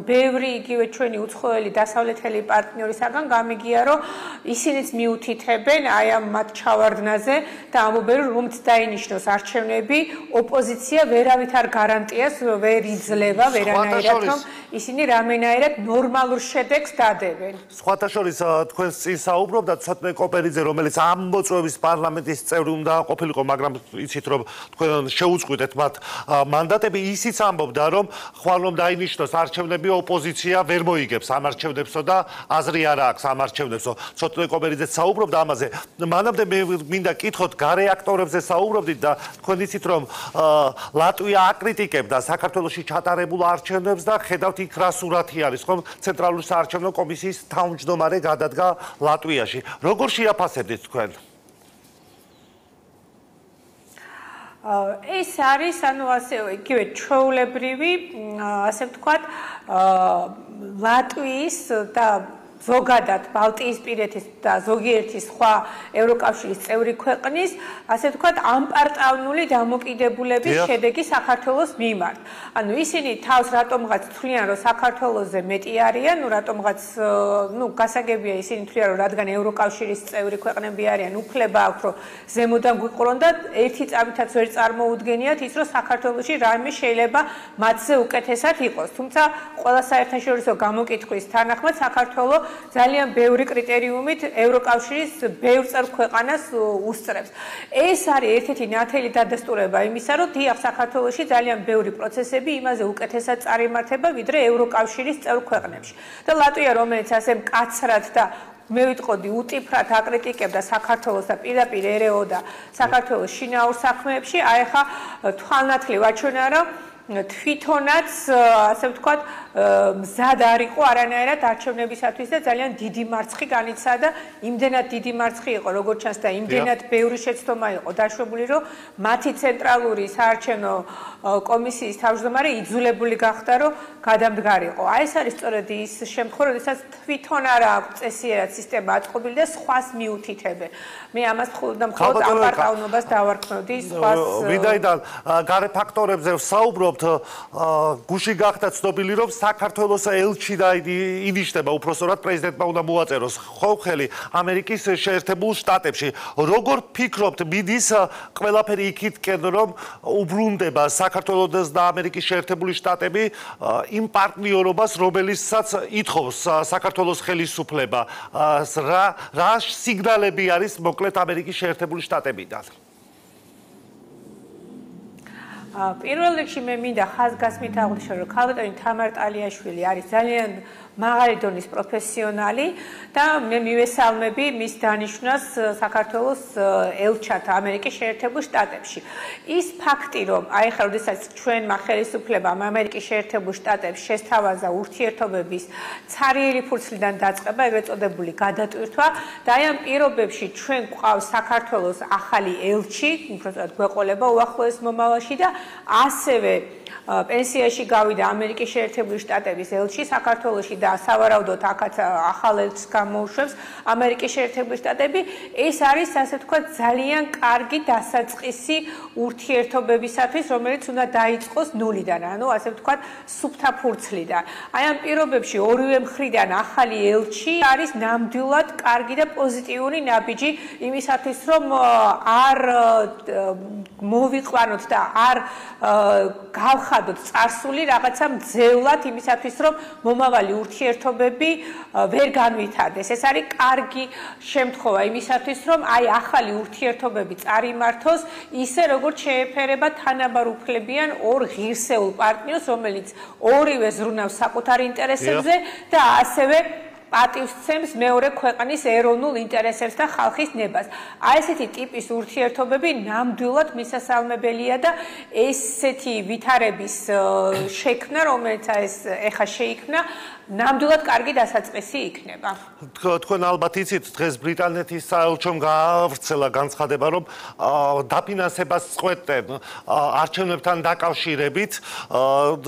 ბევრი იგივე ჩვენი უცხოელი დასავლეთელი პარტნიორისაგან გამიგია, რომ ისინიც მიუთითებენ აი ამ მათ ჩავარდნაზე და ამობენ, რომც დაინიშნოს არჩევნები, ოპოზიცია ვერავით არ გარანტიას ვერ იძლევა ვერანაირად, რომ ისინი რამენაირად ნორმალურ შედეგს დადებენ. სხვათა შორის თქვენს წინ საუბრობდა ცოტნე კოპერიძე, რომელიც ამ მოწვევის პარლამენტის წევრი უნდა ყოფილიყო, მაგრამ იცით რომ თქვენ შეუწყვიტეთ მათ მანდატები, ისიც ამბობდა რომ ხვალ რომ დაინიშნოს არჩევნები, ოპოზიცია ვერ მოიგებს ამ არჩევნებსო და აზრი არ აქვს ამ არჩევნებსო. ცოტნე კოპერიძეც საუბრობდა ამაზე. მანამდე მე მინდა კითხოთ გარე აქტორებზე საუბრობდით და თქვენ იცით რომ ლატვია აკრიტიკებდა საქართველოში ჩატარებულ არჩევნებს და ხედავთ იქ რა სურათი არის, ხომ? ცენტრალური საარჩევნო კომისიის თავმჯდომარე გადადგა ლატვიაში. როგორ შეაფასებდით თქვენ? ეს არის, ანუ ასე იგივე ჩვეულებრივი, ასე ვთქვათ, ლატვიის და ზოგადად ბალტიისპირეთის და ზოგიერთი სხვა ევროკავშირის წევრი ქვეყნის, ასე ვთქვათ, ამპარტავნული დამოკიდებულების შედეგი საქართველოს მიმართ. ანუ ისინი თავს რატომღაც თვლიან, რომ საქართველოზე მეტი არიან, რატომღაც, გასაგებია ისინი თვლიან, რომ რადგან ევროკავშირის წევრი ქვეყნები არიან, უფლება აქვთ, რომ ზემოდან გვიყრონ და ერთი წავითაც ვერ წარმოუდგენიათ ის, რომ საქართველოში რაიმე შეიძლება მათზე უკეთესად იყოს. თუმცა ყველა საერთაშორისო გამოკითხვის თანახმად საქართველო ძალიან ბევრი კრიტერიუმით ევროკავშირის ბევრ წევრ ქვეყანას უსწრებს. ეს არის ერთ-ერთი ნათელი დადასტურება იმისა, რომ დიახ, საქართველოში ძალიან ბევრი პროცესები იმაზე უკეთესად წარიმართება, ვიდრე ევროკავშირის წევრ ქვეყნებში. და ლატვია, რომელიც ასე მკაცრად და მე ვიტყოდი უტიფრად აკრიტიკებდა საქართველოს და პირდაპირ ერეოდა საქართველოს შინაურ საქმეებში, აი ახლა თვალნათლივ აჩვენა, რომ თვითონაც ასე ვთქვათ მზად არ იყო არანაირად არჩევნებისათვის და ძალიან დიდი მარცხი განიცადა, იმდენად დიდი მარცხი იყო, როგორც ჩანს და იმდენად ბევრი შეცდომა იყო დაშვებული, რომ მათი ცენტრალური საარჩევნო კომისიის თავმჯდომარე იძულებული გახდა, რომ გადამდგარიყო. აი ეს არის სწორედ ის შემთხვევა, როდესაც თვითონ არ აქვს წესიერად სისტემა აწყობილი და სხვას მიუთითებენ. მე ამას მხოლოდ ამპარტავნობას დავარქმევდი სხვას. ვინაიდან გარე ფაქტორებზე ვსაუბრობთ, გუში გახდა ცნობილი, რომ საქართველოს ელჩი და ინიშნება, უпроსტად პრეზიდენტმა უნდა მოაწეროს ხელი ამერიკის შეერთებულ შტატებში. როგორ ფიქრობთ, მიდის ყველაფერი იქითკენ, რომ უბრუნდება საქართველოს და ამერიკის შეერთებული შტატები იმ პარტნიორობას, რომელიცაც ითხოვს საქართველოს ხელისუფლება? რა სიგნალები არის მოკლედ ამერიკის შეერთებული შტატებიდან? პირველ რიგში მე მინდა ხაზგასმით აღვნიშნო, რომ ქალბატონი თამარ ტალიაშვილი არის ძალიან მაღალი დონის პროფესიონალი და მე მივესალმები მის დანიშვნას საქართველოს ელჩად ამერიკის შეერთებულ შტატებში. ის ფაქტი, რომ აი ხა როდესაც ჩვენმა ხელისუფლებამ ამერიკის შეერთებულ შტატებს შესთავაზა ურთიერთობების ცარიერი ფურცლიდან დაწყება, ეგრეთ წოდებული გადატვირთვა და აი ამ პირობებში ჩვენ გვყავს საქართველოს ახალი ელჩი, უბრალოდ გვეყოლება უახლოეს მომავალში და ასევე პენსიაში გავიდა ამერიკის შეერთებული შტატების ელჩი საქართველოში და სავარაუდოდ აქაც ახალ ელჩს გამოუშვებს ამერიკის შეერთებული შტატები. ეს არის, ასე ვთქვათ, ძალიან კარგი დასაწყისი ურთიერთობებისათვის, რომელიც უნდა დაიწყოს ნულიდან, ანუ ასე ვთქვათ, სუფთა ფურცლიდან. აი ამ პირობებში ორივე მხრიდან ახალი ელჩი არის ნამდვილად კარგი და პოზიტიური ნაბიჯი იმისათვის, რომ არ მოვიყვანოთ და არ გავხადოთ წარსული რაღაცა მძევლად იმისათვის, რომ მომავალი ურთიერთობები ვერ განვითარდეს. ეს არის კარგი შემთხვევა იმისათვის, რომ აი ახალი ურთიერთობები წარიმართოს ისე, როგორც შეეფერება თანაბარ უფლებიან ორ ღირსეულ პარტნიორს, რომელიც ორივე ზრუნავს საკუთარ ინტერესებზე და ასევე პატივსცემს მეორე ქვეყნის ეროვნულ ინტერესებს და ხალხის ნებას. აი ესეთი ტიპის ურთიერთობები ნამდვილად მისასალმებელია და ესეთი ვითარების შექმნა, რომელიც ეხა შეიქმნა, ნამდვილად კარგი დასაწყისი იქნება. თქვენ ალბათ იცით, დღეს ბრიტანეთის საელჩომ გაავრცელა განცხადება, რომ დაფინანსებას წყვეტენ არჩევნებთან დაკავშირებით.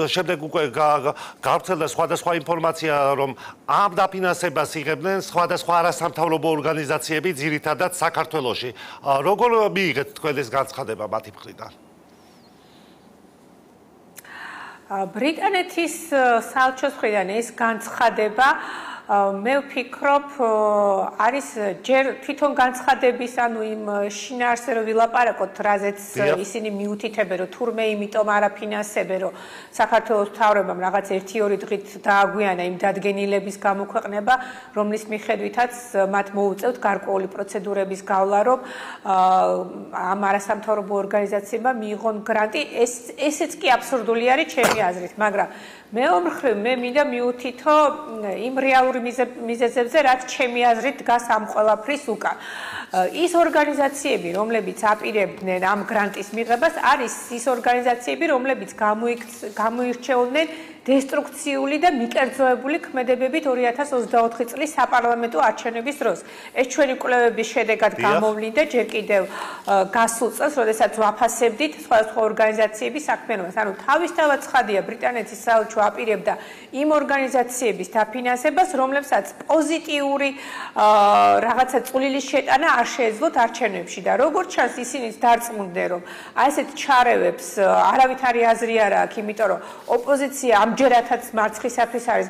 შემდეგ უკვე გავრცელდა სხვადასხვა ინფორმაცია, რომ ამ დაფინანსებას იღებდნენ სხვადასხვა არასამთავრობო ორგანიზაციები, ძირითადად საქართველოში. როგორ მიიღეთ თქვენ ეს განცხადება მათი მხრიდან? ბრიტანეთის საელჩოს მხრიდან ეს განცხადება მე ვფიქრობ არის ჯერ თვითონ განცხადების ანუ იმ შინაარსზე რომ ვილაპარაკოთ რაზეც ისინი მიუთითებენ რომ თურმე იმიტომ არ აფინანსებენ რომ საქართველოს მთავრობამ რაღაც 1-2 დღით დააგვიანა იმ დადგენილების გამოქვეყნება რომლის მიხედვითაც მათ მოუწევთ გარკვეული პროცედურების გავლა რომ ამ არასამთავრობო ორგანიზაციებმა მიიღონ გრანტი ესეც კი აბსურდული არის ჩემი აზრით მაგრამ მეორე მხრივ მე მინდა მიუთითო იმ რეალურ მიზეზებზე რაც ჩემი აზრით დგას ამ ყველაფრის უკან. ის ორგანიზაციები, რომლებიც აპირებდნენ ამ გრანტის მიღებას, არის ის ორგანიზაციები, რომლებიც გამოირჩეოდნენ დესტრუქციული და მიკერძოებული ქმედებებით 2024 წლის საპარლამენტო არჩევნების დროს. ეს ჩვენი კვლევების შედეგად გამოვლინდა ჯერ კიდევ გასულ წელს, როდესაც ვაფასებდით სხვადასხვა ორგანიზაციების საქმიანობას. ანუ თავისთავად ცხადია, ბრიტანეთის საელჩო აპირებდა იმ ორგანიზაციების დაფინანსებას, რომლებსაც პოზიტიური რაღაცა წვლილის შეტანა არ შეეძლოთ არჩევნებში და როგორც ჩანს, ისინი დარწმუნდნენ, რომ აი ესეთ ჩარევებს არავითარი აზრი არ აქვს, იმიტომ რომ ოპოზიცია ამჯერადაც მარცხისათვის არის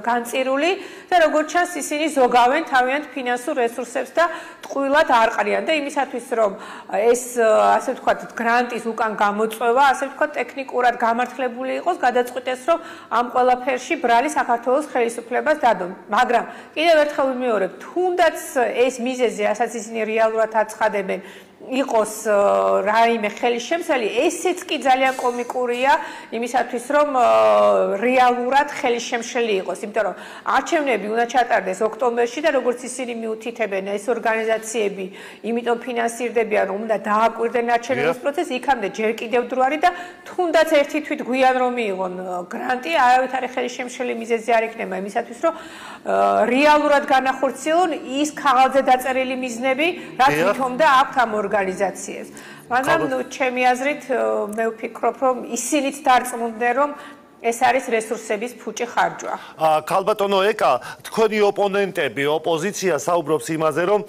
განწირული და როგორც ჩანს, ისინი ზოგავენ თავიანთ ფინანსურ რესურსებს და ტყუილად არ ყრიან და იმისათვის, რომ ეს ასე ვთქვათ, გრანტის უკან გამოწვევა, ასე ვთქვათ, ტექნიკურად გამართლებული იყოს, გადაწყვიტეს, რომ ამ ყველაფერში ბრალი საქართველოს ხელისუფლებას დადონ. მაგრამ კიდევ ერთხელ ვიმეორებ, თუნდაც ეს მიზეზი, რასაც ისინი რეალურად აცხადებენ, იყოს რაიმე ხელისშემცველი, ესეც კი ძალიან კომიკურია იმისათვის, რომ რეალურად ხელისშემშლელი იყოს, იმიტომ რომ არჩევნები უნდა ჩატარდეს ოქტომბერში და როგორც ისინი მიუთითებენ, ეს ორგანიზაციები იმიტომ ფინანსირდებიან, რომ უნდა დააკვირდნენ არჩევნების პროცესს, იქამდე ჯერ კიდევ დრო არის და თუნდაც ერთი თვით გვიან რომ მიიღონ გრანტი, არავითარი ხელისშემშლელი მიზეზი არ იქნება იმისათვის, რომ რეალურად განახორციელონ ის ქაღალდზე დაწერილი მიზნები, რაც ვითომდა აქვთ ამ ორგანიზაციებს. მაგრამ ჩემი აზრით მე ვფიქრობ, რომ ისინიც დარწმუნდნენ, რომ ეს არის რესურსების ფუჭი ხარჯვა. ქალბატონო ეკა, თქვენი ოპონენტები, ოპოზიცია საუბრობს იმაზე, რომ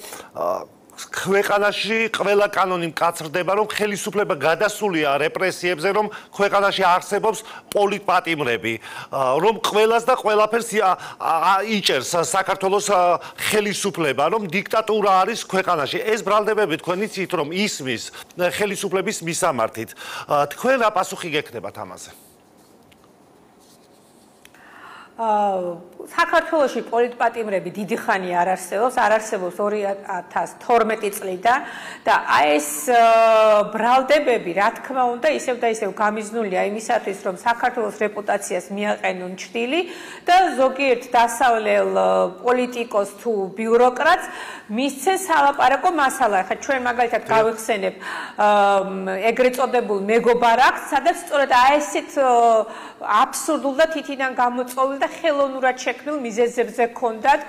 ქვეყანაში ყველა კანონი მკაცრდება, რომ ხელისუფლება გადასულია რეპრესიებზე, რომ ქვეყანაში არსებობს პოლიტპატიმრები, რომ ყველას და ყველაფერს იჭერს საქართველოს ხელისუფლება, რომ დიქტატურა არის ქვეყანაში. ეს ბრალდებები თქვენ იცით, რომ ისმის ხელისუფლების მისამართით. თქვენ რა პასუხი გექნებათ ამაზე? საქართველოში პოლიტპატიმრები დიდი ხანი არ არსებობს 2012 წლიდან და აი ეს ბრალდებები, რა თქმა უნდა, ისევ და ისევ გამიზნულია იმისათვის, რომ საქართველოს რეპუტაციას მიაყენონ ჭრილი და ზოგიერთ დასავლელ პოლიტიკოს თუ ბიუროკრატს მისცენ სალაპარაკო მასალა. ხა ჩვენ მაგალითად გავიხსენებ ეგრეთ წოდებულ მეგობარ აქტს, სადაც სწორედ აი ესეთ აბსურდულ და თითიდან გამოწვეულ და ხელოვნურად შექმნილ მიზეზებზე ჰქონდათ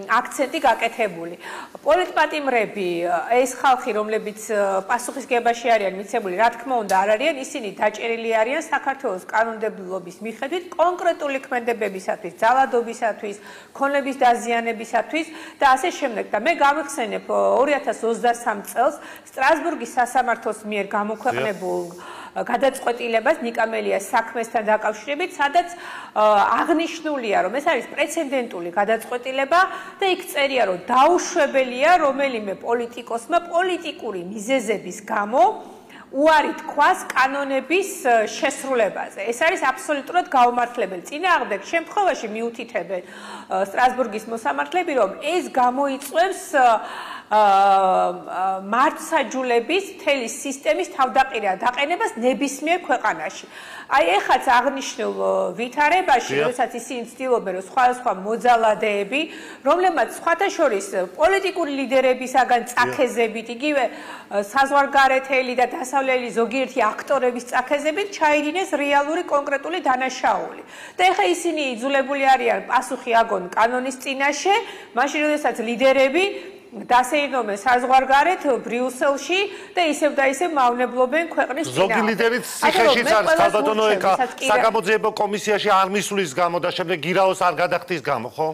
აქცენტი გაკეთებული. პოლიტპატიმრები, ეს ხალხი, რომლებიც პასუხისგებაში არიან მიცემული, რა თქმა უნდა, არ არიან, ისინი დაჭერილი არიან საქართველოს კანონმდებლობის მიხედვით კონკრეტული ქმედებებისათვის, ძალადობისათვის, ქონების დაზიანებისათვის და ასე შემდეგ. და მე გავიხსენებ 2023 წელს სტრასბურგის სასამართლოს მიერ გამოქვეყნებულ გადაწყვეტილებას ნიკამელიას საქმესთან დაკავშირებით, სადაც აღნიშნულია, რომ ეს არის პრეცედენტული გადაწყვეტილება და იქ წერია, რომ დაუშვებელია რომელიმე პოლიტიკოსმა პოლიტიკური მიზეზების გამო უარი თქვას კანონების შესრულებაზე. ეს არის აბსოლუტურად გაუმართლებელი. წინააღმდეგ შემთხვევაში მიუთითებენ სტრასბურგის მოსამართლეები, რომ ეს გამოიწვევს მართლმსაჯულების მთელი სისტემის თავდაყენებას ნებისმიერ ქვეყანაში. აი ეხაც აღნიშნულ ვითარებაში, როდესაც ისინი ცდილობენ, რომ სხვადასხვა მოძალადეები, რომლებმაც სხვათა შორის პოლიტიკური ლიდერებისაგან წაქეზებით, იგივე საზღვარგარეთელი და დასავლელი ზოგიერთი აქტორების წაქეზებით ჩაიდინეს რეალური კონკრეტული დანაშაული. და ეხა ისინი იძულებული არიან პასუხი აგონ კანონის წინაშე, მაშინ როდესაც ლიდერები დასეირნობენ საზღვარგარეთ ბრიუსელში და ისევ და ისევ მავნებლობენ ქვეყნის წინააღმდეგ. ზოგი ლიდერიც ციხეშიც არის ქალბატონო ეკა საგამოძიებო კომისიაში არ მისulis გამო და შემდეგ გირაოს არ გადახდის გამო, ხო?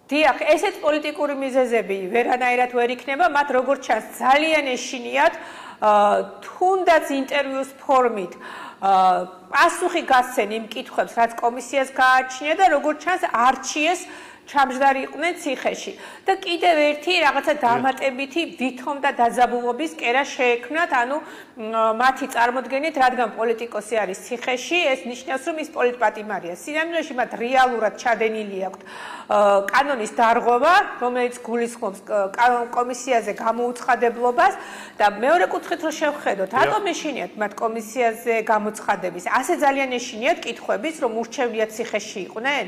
დიახ, ესეთ პოლიტიკური მიზეზები ვერანაირად ვერ იქნება, მათ როგორც ჩანს ძალიან ეშინიათ თუნდაც ინტერვიუს ფორმით პასუხი გასცენ იმ კითხვებს, რაც კომისიას გააჩნია და როგორც ჩანს არჩიეს ჩამჯდარი იყვნენ ციხეში და კიდევ ერთი რაღაცა დამატებითი ვითომ და დაძაბულობის კერა შეექმნათ, ანუ მათი წარმოდგენით, რადგან პოლიტიკოსი არის ციხეში, ეს ნიშნავს, რომ ის პოლიტპატიმარია. სინამდვილეში მათ რეალურად ჩადენილი აქვთ კანონის დარღვევა, რომელიც გულისხმობს კომისიაზე გამოუცხადებლობას და მეორე კუთხით რომ შევხედოთ, რატომ ეშინიათ მათ კომისიაზე გამოცხადების? ასე ძალიან ეშინიათ კითხვების, რომ ურჩევნიათ ციხეში იყვნენ?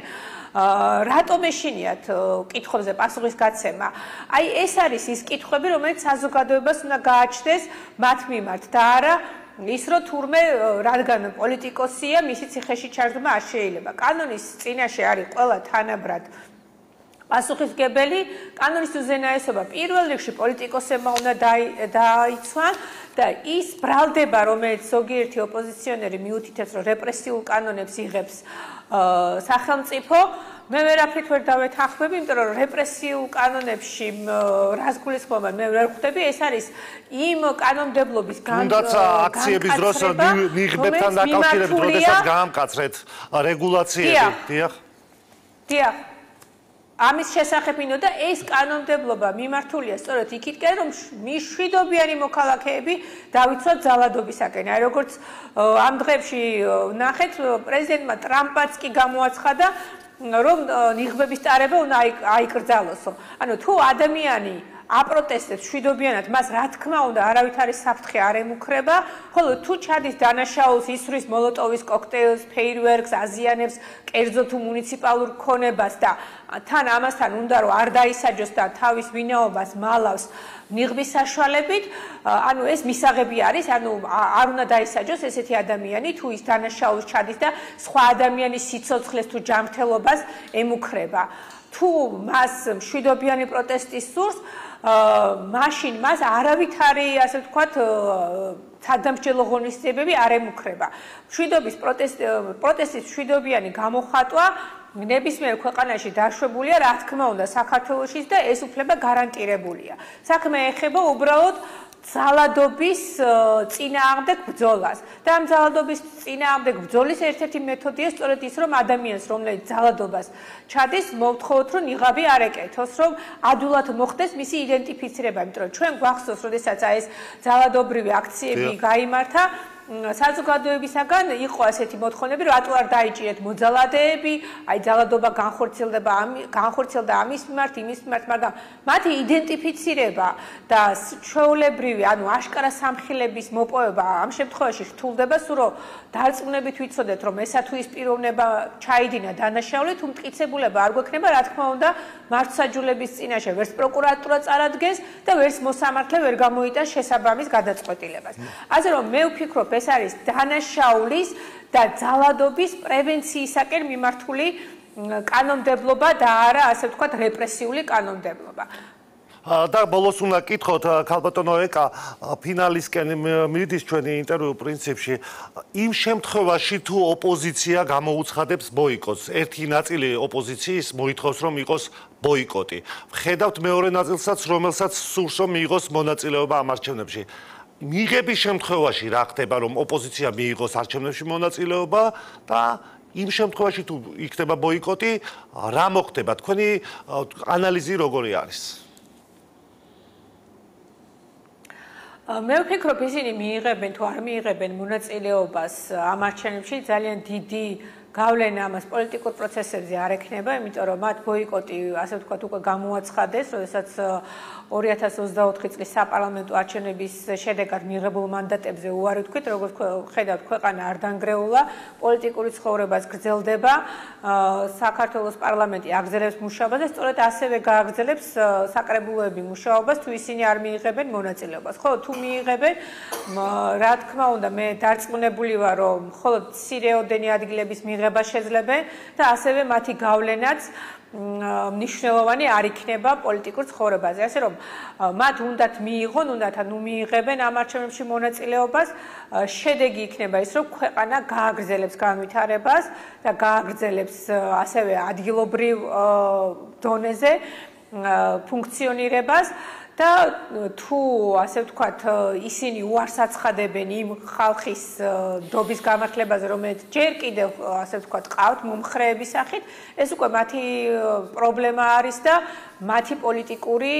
რატომ ეშინიათ კითხვებზე პასუხის გაცემა? აი ეს არის ის კითხვები, რომელიც საზოგადოებას უნდა გააჩნდეს მათ მიმართ და არა ის რომ თურმე რადგან პოლიტიკოსია, მისი ციხეში ჩაჯდომა არ შეიძლება. კანონის წინაშე არის ყველა თანაბრად პასუხისმგებელი, კანონის უზენაესობა პირველ რიგში პოლიტიკოსებმა უნდა დაიცვან და ის ბრალდება, რომელიც ზოგიერთი ოპოზიციონერი მიუთითებს, რომ რეპრესიულ კანონებს იღებს სახელმწიფო, მე ვერაფრით ვერ დავეთანხმები, იმიტომ რომ რეპრესიულ კანონებში რას გულისხმობენ, მე ვერ ხვდები, ეს არის იმ კანონმდებლობის თუნდაც აქციების დროს ნიღბებთან დაკავშირებით, როდესაც გაამკაცრეთ რეგულაციები, დიახ. დიახ. ამის შესახებ მინდო და ეს კანონმდებლობა მიმართულია სწორედ იქითკენ, რომ მშვიდობიანი მოქალაქეები დავიცვათ ძალადობისაკენ. აი როგორც ამ დღეებში ნახეთ, პრეზიდენტმა ტრამპაც კი გამოაცხადა, რომ ნიღბების ტარება უნდა აიკრძალოსო. ანუ თუ ადამიანი აპროტესტებს მშვიდობიანად, მას რა თქმა უნდა არავითარი საფრთხე არ ემუქრება, ხოლო თუ ჩადის დანაშაულს, ისვრის მოლოტოვის კოქტეილს, ფეირვერკს, აზიანებს კერძო თუ მუნიციპალურ ქონებას და თან ამასთან უნდა რომ არ დაისაჯოს და თავის ვინაობას მალავს ნიღბის საშუალებით, ანუ ეს მისაღები არის, ანუ არ უნდა დაისაჯოს ესეთი ადამიანი, თუ ის დანაშაულს ჩადის და სხვა ადამიანის სიცოცხლეს თუ ჯანმრთელობას ემუქრება. თუ მას მშვიდობიანი პროტესტის სურს, მაშინ მას არავითარი, ასე ვთქვათ, სადამსჯელო ღონისძიებები არ ემუქრება. მშვიდობის პროტესტის მშვიდობიანი გამოხატვა ნებისმიერ ქვეყანაში დაშვებულია, რა თქმა უნდა, საქართველოშიც და ეს უფლება გარანტირებულია. საქმე ეხება უბრალოდ ძალადობის წინააღმდეგ ბრძოლას. და ამ ძალადობის წინააღმდეგ ბრძოლის ერთ-ერთი მეთოდია სწორედ ის, რომ ადამიანს, რომელიც ძალადობას ჩადის, მოვთხოვოთ, რომ ნიღაბი არ ეკეთოს, რომ ადვილად მოხდეს მისი იდენტიფიცირება, იმიტომ რომ ჩვენ გვახსოვს, როდესაც ეს ძალადობრივი აქციები გაიმართა, საზოგადოებისაგან იყო ასეთი მოთხოვნები, რომ რატო არ დაიჭირეთ მოძალადეები, აი ძალადობა განხორციელდა ამის მიმართ, იმის მიმართ, მაგრამ მათი იდენტიფიცირება და ჩვეულებრივი, ანუ აშკარა სამხილების მოპოვება ამ შემთხვევაში რთულდება, სულ რომ დარწმუნებით ვიცოდეთ, რომ ესა თუ ის პიროვნება ჩაიდინა დანაშაული, თუ მტკიცებულება არ გვექნება, რა თქმა უნდა, მართლმსაჯულების წინაშე ვერც პროკურატურა წარადგენს და ვერც მოსამართლე ვერ გამოიტანს შესაბამის გადაწყვეტილებას. ასე რომ მე ვფიქრობ, ეს არის დანაშაულის და ძალადობის პრევენციისაკენ მიმართული კანონმდებლობა და არა, ასე ვთქვათ, რეპრესიული კანონმდებლობა. და ბოლოს უნდა კითხოთ, ქალბატონო ეკა, ფინალისკენ მიდის ჩვენი ინტერვიუ პრინციპში, იმ შემთხვევაში თუ ოპოზიცია გამოუცხადებს ბოიკოტს, ერთი ნაწილი ოპოზიციის მოითხოვს, რომ იყოს ბოიკოტი. ვხედავთ მეორე ნაწილსაც, რომელსაც სურს, რომ მიიღოს მონაწილეობა ამ არჩევნებში. მიღების შემთხვევაში რა ხდება, რომ ოპოზიცია მიიღოს არჩევნებში მონაწილეობა და იმ შემთხვევაში თუ იქნება ბოიკოტი, რა მოხდება? თქვენი ანალიზი როგორი არის? მე ვფიქრობ, ისინი მიიღებენ თუ არ მიიღებენ მონაწილეობას ამ არჩევნებში ძალიან დიდი გავლენა ამას პოლიტიკურ პროცესებზე არ ექნება, იმიტომ რომ მათ ბოიკოტი, ასე ვთქვათ, უკვე გამოაცხადეს, როდესაც 2024 წლის საპარლამენტო არჩევნების შედეგად მიღებულ მანდატებზე უარი ვთქვით, როგორც ხედავთ, ქვეყანა არ დანგრეულა, პოლიტიკური ცხოვრებაც გრძელდება, საქართველოს პარლამენტი აგრძელებს მუშაობას და სწორედ ასევე გააგრძელებს საკრებულოები მუშაობას, თუ ისინი არ მიიღებენ მონაწილეობას. ხო, თუ მიიღებენ, რა თქმა უნდა, მე დარწმუნებული ვარ, რომ მხოლოდ მცირეოდენი ადგილების მიღება შეძლებენ და ასევე მათი გავლენაც მნიშვნელოვანი არ იქნება პოლიტიკურ ცხოვრებაზე. ასე რომ მათ უნდათ მიიღონ, ანუ მიიღებენ ამ არჩევნებში მონაწილეობას, შედეგი იქნება ის, რომ ქვეყანა გააგრძელებს განვითარებას და გააგრძელებს ასევე ადგილობრივ დონეზე ფუნქციონირებას და თუ ასე ვთქვათ, ისინი უარს აცხადებენ იმ ხალხის დობის გამართლებაზე, რომელიც ჯერ კიდევ ასე ვთქვათ, ყავთ მომხრეების სახით, ეს უკვე მათი პრობლემა არის და მათი პოლიტიკური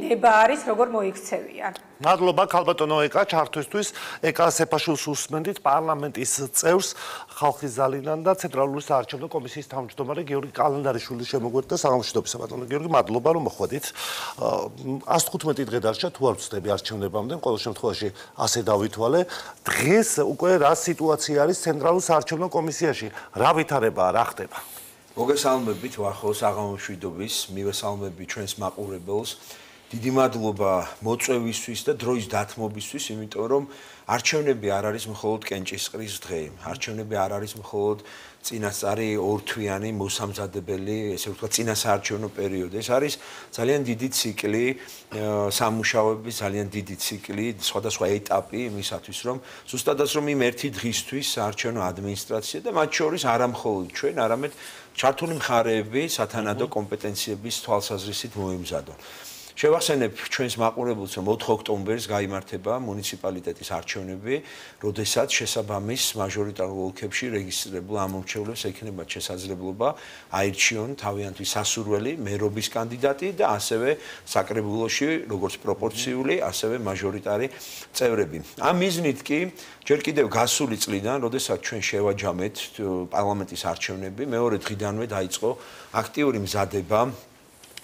ნება არის, როგორ მოიქცევიან. მადლობა ქალბატონო ეკა ჩართვისთვის. ეკა სეფაშვილს უსმენდით, პარლამენტის წევრს, ხალხის ძალიდან და ცენტრალური საარჩევნო კომისიის თავმჯდომარე გიორგი კალენდარიშვილის შემოგვერთა სამშვიდობისა. ბატონო გიორგი, მადლობა რომ მოხვედით. 115 დღე დარჩა, თუ არ ვწდები არჩევნებამდე, ყოველ შემთხვევაში ასე დავითვალე. დღეს უკვე რა სიტუაცია არის ცენტრალურ საარჩევნო კომისიაში? რა ვითარებაა, რა ხდება? მოგესალმებით ვახოს აღამშვიდობის, მივესალმები ჩვენს მაყურებელს. დიდი მადლობა მოწვევისთვის და დროის დათმობისთვის, იმიტომ რომ არჩევნები არ არის მხოლოდ კენჭისყრის დღე. არჩევნები არ არის მხოლოდ წინასწარი ორთვიანი მოსამზადებელი, ესე ვთქვათ, წინასაარჩევნო პერიოდი. ეს არის ძალიან დიდი ციკლი, სამუშაოების ძალიან დიდი ციკლი, სხვადასხვა ეტაპი იმისათვის, რომ ზუსტადაც რომ იმ ერთი დღისთვის საარჩევნო ადმინისტრაცია და მათ შორის არა მხოლოდ ჩვენ, არამედ ჩართული მხარეები სათანადო კომპეტენციების თვალსაზრისით მოემზადონ. შევახსენებ ჩვენს მაყურებელს, რომ 4 ოქტომბერს გაიმართება მუნიციპალიტეტის არჩევნები, როდესაც შესაბამის მაჟორიტარულ ოლქებში რეგისტრირებულ ამომრჩევლებს ექნებათ შესაძლებლობა აირჩიონ თავიანთი სასურველი მერობის კანდიდატი და ასევე საკრებულოში, როგორც პროპორციული, ასევე მაჟორიტარი წევრები. ამ მიზნით კი ჯერ კიდევ გასული წლიდან, როდესაც ჩვენ შევაჯამეთ პარლამენტის არჩევნები, მეორე დღიდანვე დაიწყო აქტიური მზადება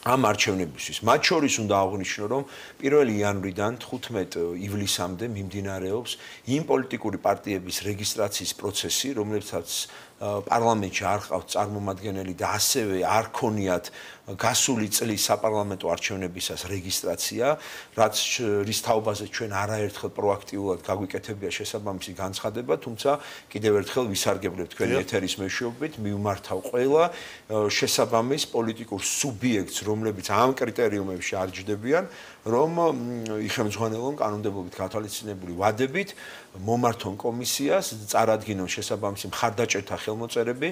ამ არჩევნებისთვის. მათ შორის უნდა აღვნიშნო, რომ 1 იანვრიდან 15 ივლისამდე მიმდინარეობს იმ პოლიტიკური პარტიების რეგისტრაციის პროცესი, რომლებსაც პარლამენტში არ ყავთ წარმომადგენელი და ასევე არ ქონიათ გასული წლის საპარლამენტო არჩევნებისას რეგისტრაცია, რის თაობაზე ჩვენ არაერთხელ პროაქტიულად გაგვიკეთებია შესაბამისი განცხადება, თუმცა კიდევ ერთხელ ვისარგებლებ თქვენი ეთერის მეშვეობით, მივმართავ ყველა შესაბამის პოლიტიკურ სუბიექტს, რომლებიც ამ კრიტერიუმებში არ ჯდებიან, რომ იხელმძღვანელონ კანონმდებლობით გათვალისწინებული ვადებით მომართონ კომისიას, წარადგინონ შესაბამისი მხარდაჭერთა ხელმოწერები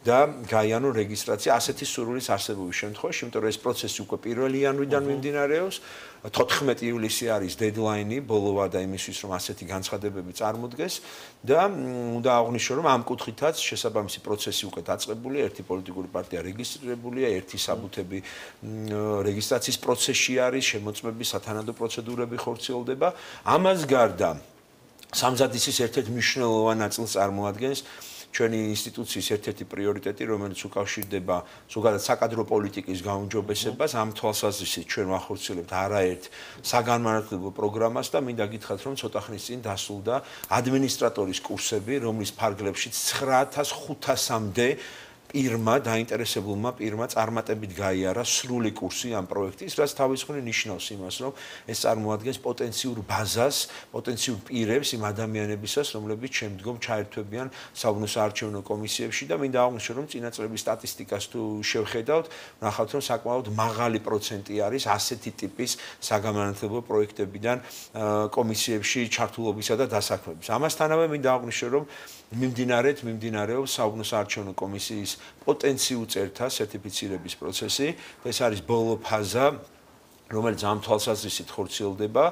და გაიანონ რეგისტრაცია ასეთი სურვილის არსებობის შემთხვევაში, იმიტომ რომ ეს პროცესი უკვე 1 იანვრიდან მიმდინარეობს, 14 ივლისი არის დედლაინი, ბოლო ვადა იმისთვის, რომ ასეთი განცხადებები წარმოდგეს და უნდა აღვნიშნო, რომ ამ კუთხითაც შესაბამისი პროცესი უკვე დაწყებულია, ერთი პოლიტიკური პარტია რეგისტრირებულია, ერთი საბუთები რეგისტრაციის პროცესში არის, შემოწმების სათანადო პროცედურები ხორციელდება. ამას გარდა სამზადისის ერთ-ერთ მნიშვნელოვან ნაწილს წარმოადგენს ჩვენი ინსტიტუციის ერთ-ერთი პრიორიტეტი, რომელიც უკავშირდება ზოგადად საკადრო პოლიტიკის გაუმჯობესებას, ამ თვალსაზრისით ჩვენ ვახორციელებთ არაერთ საგანმანათლებლო პროგრამას და მინდა გითხრათ, რომ ცოტა ხნის წინ დასრულდა ადმინისტრატორის კურსები, რომლის ფარგლებშიც 9500-მდე პირმა დაინტერესებულმა პირმა წარმატებით გაიარა სრული კურსი ამ პროექტის, რაც თავისუფლად ნიშნავს იმას, რომ ეს წარმოადგენს პოტენციურ ბაზას, პოტენციურ პირებს იმ ადამიანებისას, რომლებიც შემდგომ ჩაერთვებიან საბუნებისმეტყველო საარჩევნო კომისიებში და მინდა აღვნიშნო, რომ წინა წლების სტატისტიკას თუ შევხედავთ, ნახავთ, რომ საკმაოდ მაღალი პროცენტი არის ასეთი ტიპის საგანმანათლებლო პროექტებიდან კომისიებში ჩართულობისა და დასაქმების. ამასთანავე მინდა აღვნიშნო, რომ მიმდინარეობს საბუნებისმეტყველო საარჩევნო კომისიის პოტენციურ წერთა სერტიფიცირების პროცესი. ეს არის ბოლო ფაზა რომელიც ამ თვალსაზრისით ხორციელდება,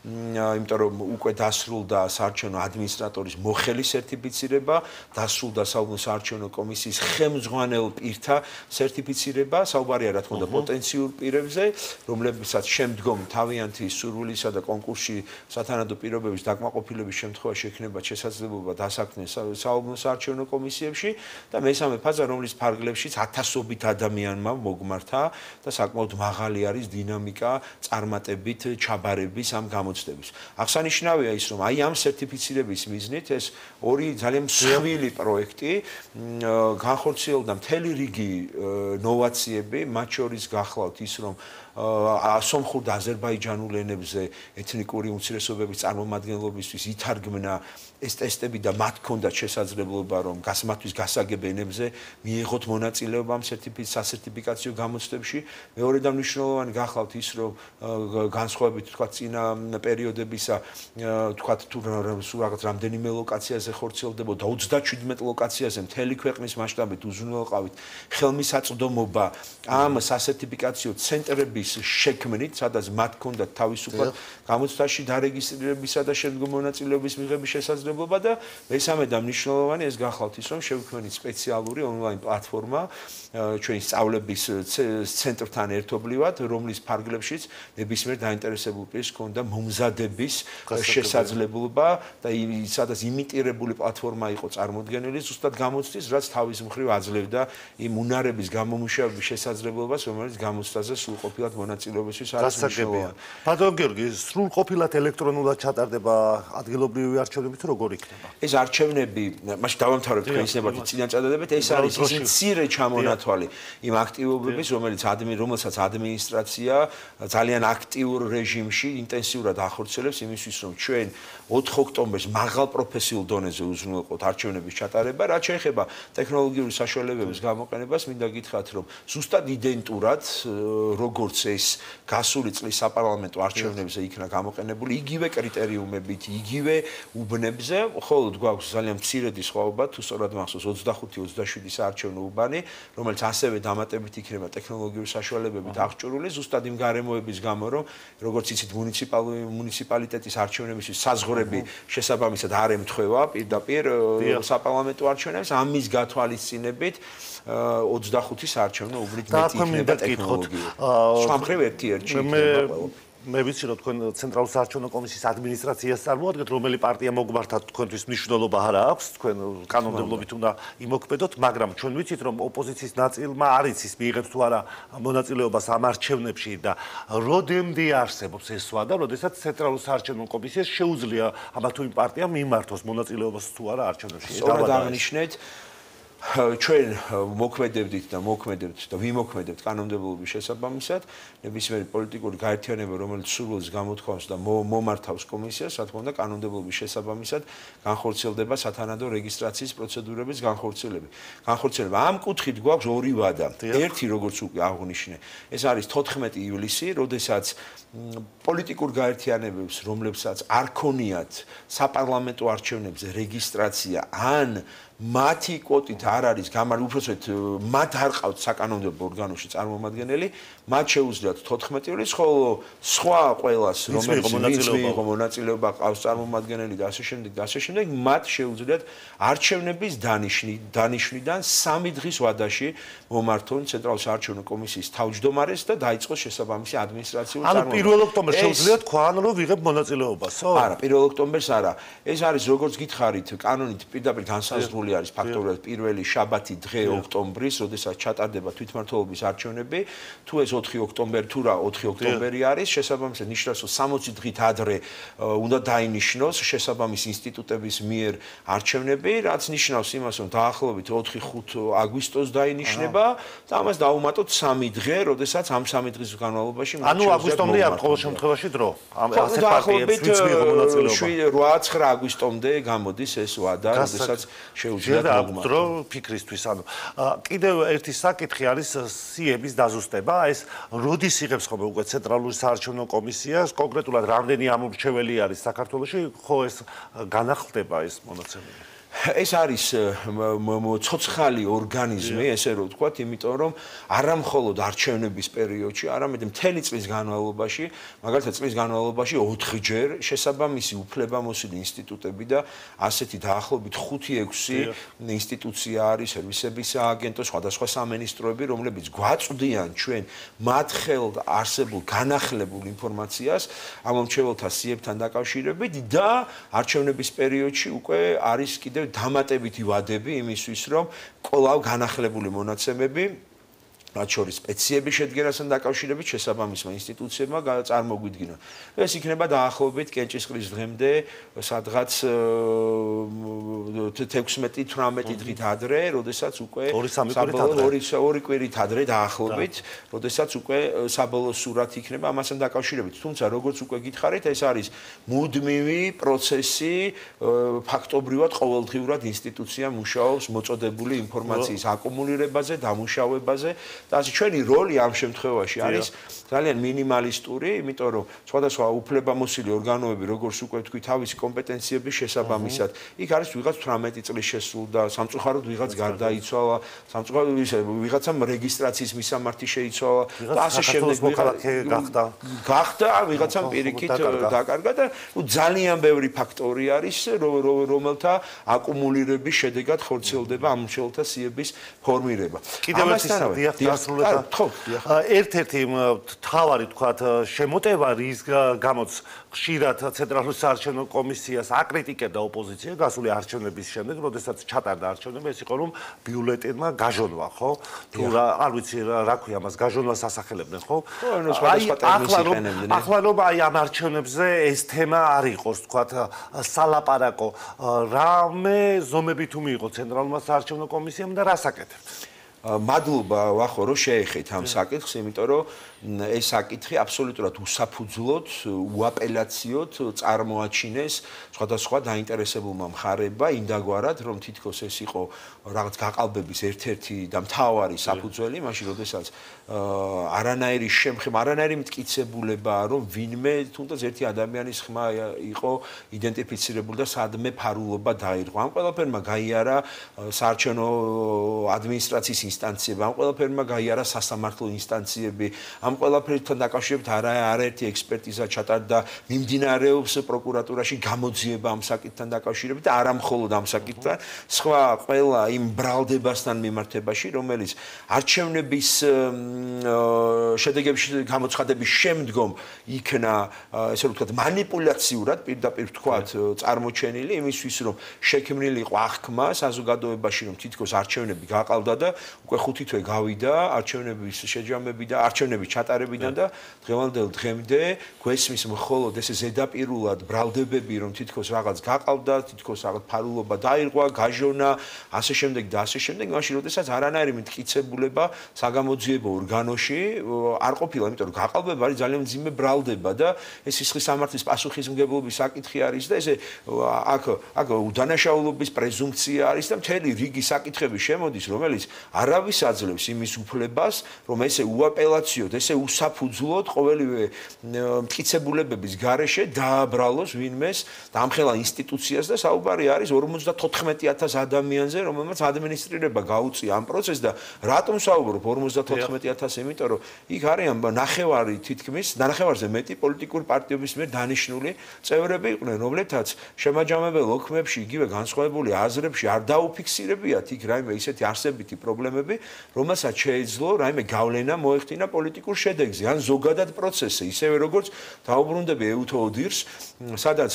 იმიტომ რომ უკვე დასრულდა საარჩევნო ადმინისტრატორის მოხელი სერტიფიცირება, დასრულდა საარჩევნო კომისიის ხელმძღვანელ პირთა სერტიფიცირება, საუბარია რა თქმა უნდა პოტენციურ პირებზე, რომლებსაც შემდგომ თავიანთი სურვილისა და კონკურსში სათანადო პირობების დაკმაყოფილების შემთხვევაში ექნება შესაძლებლობა დასაქმდნენ საარჩევნო კომისიებში და მესამე ფაზა, რომლის ფარგლებშიც ათასობით ადამიანმა მოგმართა და საკმაოდ მაღალი არის დინამიკა წარმატებით ჩაბარების ამ გამოცდების. აღსანიშნავია ის, რომ აი ამ სერტიფიცირების მიზნით ეს ორი ძალიან მსხვილი პროექტი განხორციელდა მთელი რიგი ნოვაციები, მათ შორის გახლავთ ის, რომ სომხურ და აზერბაიჯანულ ენებზე ეთნიკური უმცირესობების წარმომადგენლობისთვის ითარგმნა ეს ტესტები და მათ ჰქონდათ შესაძლებლობა, რომ მათთვის გასაგებ ენებზე მიიღოთ მონაწილეობა ამ სასერტიფიკაციო გამოცდებში. მეორე და მნიშვნელოვანი გახლავთ ის, რომ განსხვავებით თქვა წინა პერიოდებისა, თქვა თუ რაღაც რამდენიმე ლოკაციაზე ხორციელდებოდა 37 ლოკაციაზე მთელი ქვეყნის მასშტაბით უზრუნველყავით ხელმისაწვდომობა ამ სასერტიფიკაციო ცენტრების შექმნით, სადაც მათ ჰქონდათ თავისუფლად გამოცდაში დარეგისტრირებისა და შემდგომ მონაწილეობის მიღების შესაძლებლობა და მესამე და მნიშვნელოვანი ეს გახლავთ ის, რომ შევქმნით სპეციალური ონლაინ პლატფორმა ჩვენი სწავლების ცენტრთან ერთობლივად, რომლის ფარგლებშიც ნებისმიერ დაინტერესებულ პირს ჰქონდა მომზადების შესაძლებლობა და სადაც იმიტირებული პლატფორმა იყო წარმოდგენილი ზუსტად გამოცდის, რაც თავის მხრივ აძლევდა იმ უნარების გამომუშავების შესაძლებლობას, რომელიც გამოცდაზე სრულყოფილად მონაწილეობისთვის არის მნიშვნელოვანი. ბატონო გიორგი, სრულყოფილად ელექტრონულად ჩატარდება ადგილობრივი არჩევნები თუ როგორ იქნება? ეს არჩევნები, მაშინ დავამთავრებ თქვენი ნებართვით წინაწედებებით, ეს არის ის მცირე ჩამონათვალი იმ აქტივობების, რომელსაც ადმინისტრაცია ძალიან აქტიურ რეჟიმში ინტენსიურად ახორციელებს იმისთვის, რომ ჩვენ 4 ოქტომბერს მაღალ პროფესიულ დონეზე უზრუნველყოთ არჩევნების ჩატარება, რაც შეეხება ტექნოლოგიური საშუალებების გამოყენებას, მინდა გითხრათ, რომ ზუსტად იდენტურად როგორც ეს გასული წლის საპარლამენტო არჩევნებზე იქნა გამოყენებული იგივე კრიტერიუმებით, იგივე უბნებზე, ხოლო გვაქვს ძალიან მცირედი სხვაობა, თუ სწორად მახსოვს 25-27 საარჩევნო უბანი, რომელიც ასევე დამატებით იქნება ტექნოლოგიური საშუალებებით აღჭურვილი, ზუსტად იმ გარემოების გამო, რომ როგორც იცით, მუნიციპალიტეტის არჩევნებისთვის საზღვრები შესაბამისად არ ემთხვევა პირდაპირ საპარლამენტო არჩევნებს, ამის გათვალისწინებით 25 საარჩევნო უბნით მეტი იქნება ტექნოლოგია. სხვა მხრივ ერთ-ერთი იქნება. მე ვიცი, რომ თქვენ ცენტრალურ საარჩევნო კომისიის ადმინისტრაციას წარმოადგენთ, რომელი პარტია მოგმართა თქვენთვის მნიშვნელობა არ აქვს, თქვენ კანონმდებლობით უნდა იმოქმედოთ, მაგრამ ჩვენ ვიცით, რომ ოპოზიციის ნაწილმა არ იცის მიიღეთ თუ არა მონაწილეობას ამ არჩევნებში და როდემდე არსებობს ეს ვადა, როდესაც ცენტრალურ საარჩევნო კომისიას შეუძლია ამა თუ იმ პარტიამ მიმართოს მონაწილეობას თუ არა არჩევნებში. სწორად აღნიშნეთ, ჩვენ მოქმედებდით და ვიმოქმედებთ კანონმდებლობის შესაბამისად, ნებისმიერი პოლიტიკური გაერთიანება, რომელიც სურვილს გამოთქვამს და მომართავს კომისიას, რა თქმა უნდა, კანონმდებლობის შესაბამისად განხორციელდება სათანადო რეგისტრაციის პროცედურების განხორციელება. ამ კუთხით გვაქვს ორი ვადა. ერთი, როგორც უკვე აღნიშნე, ეს არის 14 ივლისი, როდესაც პოლიტიკურ გაერთიანებებს, რომლებსაც არ ქონიათ საპარლამენტო არჩევნებზე რეგისტრაცია ან მათი კვოტით არ არის უпроцент მათ არ ყავთ საკანონმდებლო ორგანოში წარმომადგენელი, მათ შეუძლიათ 14 ივლისს, ხოლო სხვა ყველას, რომელიც მიიღო მონაწილეობა ყავს წარმომადგენელი და ასე შემდეგ, მათ შეუძლიათ არჩევნების დანიშვნიდან 3 დღის ვადაში მომართონ ცენტრალურ საარჩევნო კომისიის თავმჯდომარეს და დაიწყოს შესაბამისი ადმინისტრაციული წარმომადგენელი. ანუ 1 ოქტომბერს შეუძლიათ თქვან, რომ ვიღებ მონაწილეობასო? არა, 1 ოქტომბერს არა. ეს არის როგორც გითხარით, კანონით პირდაპირ განსაზღვრული არის ფაქტობრივად პირველი შაბათი დღე ოქტომბრის, როდესაც ჩატარდება თვითმმართველობის არჩევნები, თუ ეს 4 ოქტომბერი თუ რა 4 ოქტომბერი არის, შესაბამისად ნიშნავს, რომ 60 დღით ადრე უნდა დაინიშნოს შესაბამის ინსტიტუტების მიერ არჩევნები, რაც ნიშნავს იმას, რომ დაახლოებით 4-5 აგვისტოს დაინიშნება და ამას დავუმატოთ 3 დღე, როდესაც ამ 3 დღის განმავლობაში ანუ აგვისტომდე არ ყოველ შემთხვევაში დრო. ასე პარტიებს ვინც მიიღო მონაწილეობა. 8-9 აგვისტომდე გამოდის ეს ვადა, როდესაც შეუძლიათ დრო ფიქრისთვის, ანუ კიდევ ერთი საკითხი არის სიების დაზუსტება, ეს როდის იღებს ხოლმე უკვე ცენტრალური საარჩევნო კომისიას, კონკრეტულად რამდენი ამორჩეველი არის საქართველოში, ხო ეს განახლდება ეს მონაცემები? ეს არის ცოცხალი ორგანიზმი, ესე რომ ვთქვათ, იმიტომ რომ არა მხოლოდ არჩევნების პერიოდში, არამედ მთელი წლის განმავლობაში, მაგალითად წლის განმავლობაში 4-ჯერ შესაბამისი უფლებამოსილი ინსტიტუტები და ასეთი დაახლოებით 5-6 ინსტიტუცია არის, სერვისების სააგენტო, სხვადასხვა სამინისტროები, რომლებიც გვაწვდიან ჩვენ მათ ხელთ არსებულ განახლებულ ინფორმაციას ამ მომრჩეველთა სიებთან დაკავშირებით და არჩევნების პერიოდში უკვე არის კიდევ დამატებითი ვადები იმისთვის, რომ კვლავ განახლებული მონაცემები მათ შორის სპეციების შედგენასთან დაკავშირებით შესაბამისმა ინსტიტუციებმა წარმოგვიდგინონ. ეს იქნება დაახლოებით კენჭისყრის დღემდე, სადღაც 16-18 დღით ადრე, როდესაც უკვე ორი კვირით ადრე დაახლოებით, როდესაც უკვე საბოლოო სურათი იქნება ამასთან დაკავშირებით. თუმცა როგორც უკვე გითხარით, ეს არის მუდმივი პროცესი, ფაქტობრივად ყოველდღიურად ინსტიტუცია მუშაობს მოწოდებული ინფორმაციის აკუმულირებაზე, დამუშავებაზე. და ასე ჩვენი როლი ამ შემთხვევაში არის ძალიან მინიმალისტური, იმიტომ რომ სხვადასხვა უფლებამოსილი ორგანოები, როგორც უკვე თქვი, თავისი კომპეტენციების შესაბამისად, იქ არის ვიღაც 18 წლის შესულდა, სამწუხაროდ ვიღაც გარდაიცვალა, სამწუხაროდ ვიღაცამ რეგისტრაციის მისამართი შეიცვალა და ასე შემდეგ გახდა, ვიღაცამ პირიქით დაკარგა და ძალიან ბევრი ფაქტორი არის, რომელთა აკუმულირების შედეგად ხორციელდება ამ მრჩეველთა სიების ფორმირება. კიდევ ერთი ერთ-ერთი თავარი თქვათ შემოტევა რის გამოც ხშირად ცენტრალური საარჩევნო კომისიას აკრიტიკებდა ოპოზიცია გასული არჩევნების შემდეგ, როდესაც ჩატარდა არჩევნები, ეს იყო რომ ბიულეტენმა გაჟონვა, ხო? თუ არ ვიცი რა ქვია მას, გაჟონვას ასახელებდნენ, ხო? ახლა რომ აი ამ არჩევნებზე ეს თემა არ იყოს, თქვათ, სალაპარაკო, რამე ზომები თუ მიიღო ცენტრალურმა საარჩევნო კომისიამ და რას აკეთებთ? მადლობა ვახო რომ შეეხეთ ამ საკითხს, იმიტომ რომ ეს საკითხი აბსოლუტურად უსაფუძვლოდ, უაპელაციოდ წარმოაჩინეს სხვადასხვა დაინტერესებულმა მხარეებმა იმდაგვარად, რომ თითქოს ეს იყო რაღაც გაყალბების ერთ-ერთი და მთავარი საფუძველი, მაშინ როდესაც არანაირი შემხება, არანაირი მტკიცებულება, რომ ვინმე თუნდაც ერთი ადამიანის ხმა იყო იდენტიფიცირებული და სადმე ფარულობა დაირღვა. ამ ყველაფერმა გაიარა საარჩევნო ადმინისტრაციის ინსტანციები, ამ ყველაფერმა გაიარა სასამართლო ინსტანციები, ამ ყველაფერთან დაკავშირებით არაერთი ექსპერტიზა ჩატარდა, მიმდინარეობს პროკურატურაში გამოძიება ამ საკითხთან დაკავშირებით და არა მხოლოდ ამ საკითხთან, სხვა ყველა იმ ბრალდებასთან მიმართებაში, რომელიც არჩევნების შედეგების გამოცხადების შემდგომ იქნა, ესე ვთქვათ, манипуляციურად პირდაპირ ვთქვათ, წარმოჩენილი იმისთვის, რომ შექმნილი იყო აღქმა საზოგადოებაში, რომ თითქოს არჩევნები გაყავდა და უკვე 5 თვე გავიდა არჩევნების შეჯამები და არჩევნების ჩატარებიდან და დღევანდელ დღემდე გვესმის მხოლოდ ესე ზედაპირულად ბრალდებები, რომ თითქოს რაღაც გაყავდა, თითქოს რაღაც ფარულობა დაირღვა, გაჟონა, ასე შემდეგ და ასე შემდეგ, მაშინ როდესაც არანაირი მტკიცებულება საგამოძიებო ორგანოში არ ყოფილა, იმიტომ რომ გაყალბება არის ძალიან მძიმე ბრალდება და ეს სისხლის სამართლის პასუხისმგებლობის საკითხი არის და ესე აქ უდანაშაულობის პრეზუმპცია არის და მთელი რიგი საკითხები შემოდის, რომელიც არავის აძლევს იმის უფლებას, რომ ესე უაპელაციოდ, ესე უსაფუძვლოდ ყოველივე მტკიცებულებების გარეშე დააბრალოს ვინმეს და ამხელა ინსტიტუციას და საუბარი არის 54000 ადამიანზე, რომელმაც ადმინისტრირება გაუწია ამ პროცესს და რატომ საუბრობ 54000, იმიტომ რომ იქ არიან ნახევარი თითქმის, ნახევარზე მეტი პოლიტიკური პარტიების მიერ დანიშნული წევრები იყვნენ, რომლეთაც შემაჯამებელ ოქმებში, იგივე განსხვავებული აზრებში არ დაუფიქსირებიათ იქ რაიმე ისეთი არსებითი პრობლემები, რომელსაც შეეძლო რაიმე გავლენა მოეხდინა პოლიტიკურ შედეგზე, ან ზოგადად პროცესზე, ისევე როგორც დაუბრუნდები ეუთო ოდირს, სადაც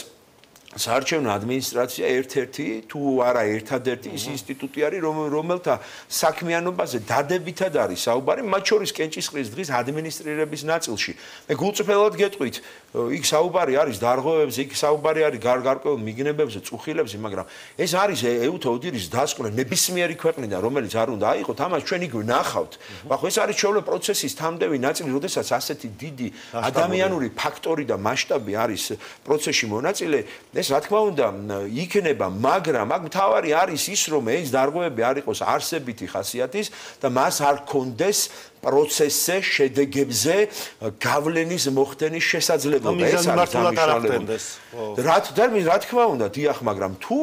საარჩევნო ადმინისტრაცია ერთ-ერთი თუ არა ერთადერთი ის ინსტიტუტი არის, რომელთა საქმიანობაზე დადებითად არის საუბარი, მათ შორის კენჭისყრის დღის ადმინისტრირების ნაწილში. მე გულწრფელად გეტყვით, იქ საუბარი არის დარღვევებზე, იქ საუბარი არის გარკვეულ მიგნებებზე, წუხილებზე, მაგრამ ეს არის ეუთო ოდირის დასკვნა ნებისმიერი ქვეყნიდან, რომელიც არ უნდა აიყოთ, ამას ჩვენ იგივე ნახავთ. ხო, ეს არის ჩვეულებრივ პროცესის თამდევი ნაწილი, როდესაც ასეთი დიდი ადამიანური ფაქტორი და მასშტაბი არის პროცესში მონაწილე, ეს რა თქმა უნდა იქნება, მაგრამ აქ მთავარი არის ის, რომ ეს დარღვევები არ იყოს არსებითი ხასიათის და მას არ კონდეს პროცესზე, შედეგებზე გავლენის მოხდენის შესაძლებლობა. ეს არის ამის რა თქმა უნდა, დიახ, მაგრამ თუ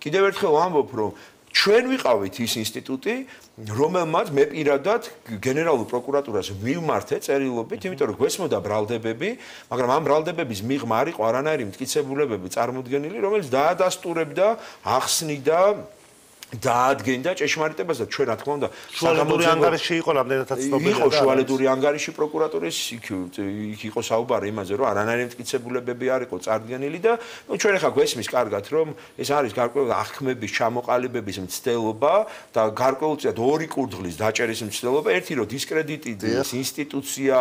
კიდევ ერთხელ ვამბობ, რომ ჩვენ ვიყავით ის ინსტიტუტი, რომელმაც მე პირადად გენერალურ პროკურატურას ვივმართე წერილობით, იმიტომ რომ გვესმოდა ბრალდებები, მაგრამ ამ ბრალდებების მიღმა არ იყო არანაირი მტკიცებულებები წარმოდგენილი, რომელიც დაადასტურებდა, ახსნიდა დაადგენდა ჭეშმარიტებას და ჩვენ რა თქმა უნდა შუალედური ანგარიში იყო რამდენადაც ცნობილია იყო შუალედური ანგარიში პროკურატურის იქ იყო საუბარი იმაზე რომ არანაირი მტკიცებულებები არ იყო წარდგენილი და ჩვენ ახლა გვესმის კარგად რომ ეს არის გარკვეული აღქმების ჩამოყალიბების მცდელობა და გარკვეულწილად ორი კურდღლის დაჭერის მცდელობა ერთი რომ დისკრედიტის ინსტიტუცია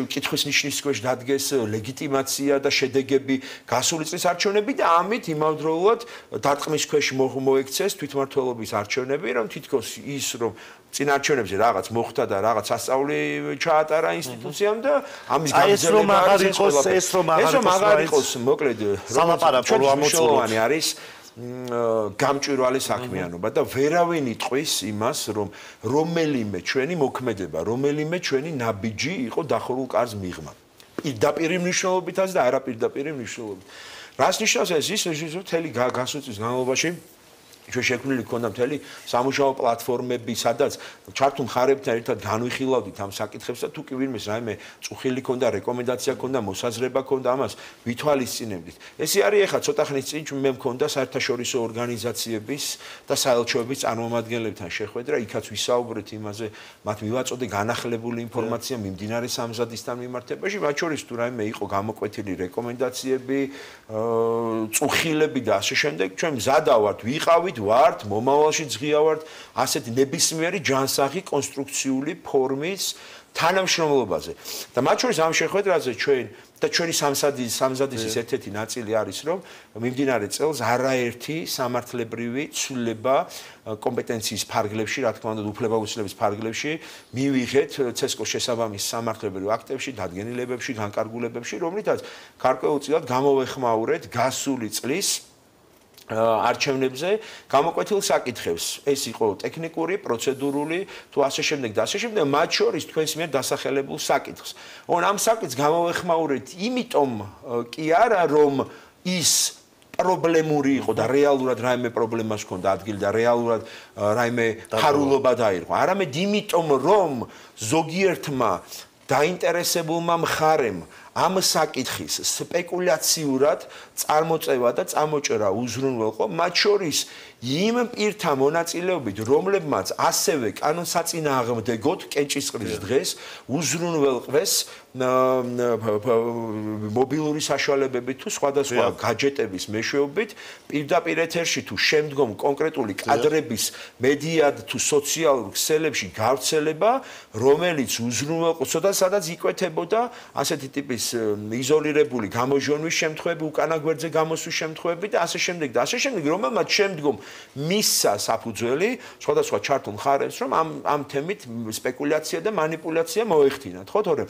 კითხვის ნიშნის ქვეშ დადგეს ლეგიტიმაცია და შედეგები გასული წლის არჩევნები და ამით იმავდროულად დარტყმის ქვეშ მოექცეს თვითმმართველობის არჩევნები, რომ თითქოს ის რომ წინ არჩევნებზე რაღაც მოხდა და რაღაც სასწაული ჩაატარა ინსტიტუციამ და ამის გამძლეობა ეს რომ აღარ იყოს მოკლედ სალაპარაკო ამოწურვანი არის გამჭვირვალე საქმიანობა და ვერავინ იტყვის იმას რომ რომელიმე ჩვენი მოქმედება, რომელიმე ჩვენი ნაბიჯი იყო დახურულ კარს მიღმა. პირდაპირ მნიშვნელობითაც და არაპირდაპირ მნიშვნელობით. რას ნიშნავს ეს ის რომ მთელი გასულ წლის განმავლობაში ჩვენ შექმნილი ქონდა მთელი სამუშაო პლატფორმები, სადაც ჩართულ მხარეებთან ერთად განვიხილავდით ამ საკითხებს და თუ კი ვინმეს რაიმე წუხილი ქონდა, რეკომენდაცია ქონდა, მოსაზრება ქონდა, ამას ვითვალისწინებდით. ესე არის ახლა ცოტა ხნის წინ მე მქონდა საერთაშორისო ორგანიზაციების და საელჩოების წარმომადგენლებთან შეხვედრა, იქაც ვისაუბრეთ იმაზე, მათ მივაწოდე განახლებული ინფორმაცია მიმდინარე სამზადისთან მიმართებაში, მათ შორის თუ რაიმე იყო გამოკვეთილი რეკომენდაციები, წუხილები და ასე შემდეგ, ჩვენ მზადა ვართ, ვიყავით ვართ, მომავალში ძღია ვართ, ასეთი ნებისმიერი ჯანსაღი კონსტრუქციული ფორმის თანამშრომლობაზე. და მათ შორის ამ შეხვედრაზე ჩვენ და ჩვენი სამზადისის ერთ-ერთი ნაწილი არის, რომ მიმდინარე წელს არაერთი სამართლებრივი ცვლილება კომპეტენციის ფარგლებში, რა თქმა უნდა, უფლებამოსილების ფარგლებში მივიღეთ CESCO-ს შესაბამის სამართლებრივ აქტებში, დადგენილებებში, განკარგულებებში, რომლითაც გარკვეულწილად გამოვეხმაურეთ გასული წლის არჩევნებზე გამოკვეთილ საკითხებს. ეს იყო ტექნიკური, პროცედურული, თუ ასე შემდეგ და ასე შემდეგ, მათ შორის თქვენს მიერ დასახელებულ საკითხს. ამ საკითხს გამოვეხმაურეთ იმიტომ კი არა, რომ ის პრობლემური იყო და რეალურად რაიმე პრობლემას ჰქონდა ადგილი და რეალურად რაიმე ხარულობა დაირღვა. არამედ იმიტომ, რომ ზოგიერთმა დაინტერესებულმა მხარემ ამ საკითხის სპეკულაციურად წარმოწევა და წამოჭრა უზრუნველყო, მათ შორის იმ პირთა მონაწილეობით, რომლებმაც ასევე კანონსაწინააღმდეგოდ კენჭისყრის დღეს უზრუნველყვეს მობილური საშუალებებით თუ სხვადასხვა გაჯეტების მეშვეობით, პირდაპირ ეთერში თუ შემდგომ კონკრეტული კადრების მედიად თუ სოციალურ ქსელებში გავრცელება, რომელიც უზრუნველყო, სადაც იკვეთებოდა ასეთი ტიპის იზოლირებული გამოჟონვის შემთხვევები, უკანა გვერდზე გამოსვლის შემთხვევები და ასე შემდეგ და ასე შემდეგ, რომელმაც შემდგომ მისცა საფუძველი სხვადასხვა ჩართულ მხარებს, რომ ამ თემით სპეკულაცია და манипуляცია მოეხდინათ, ხო, თორემ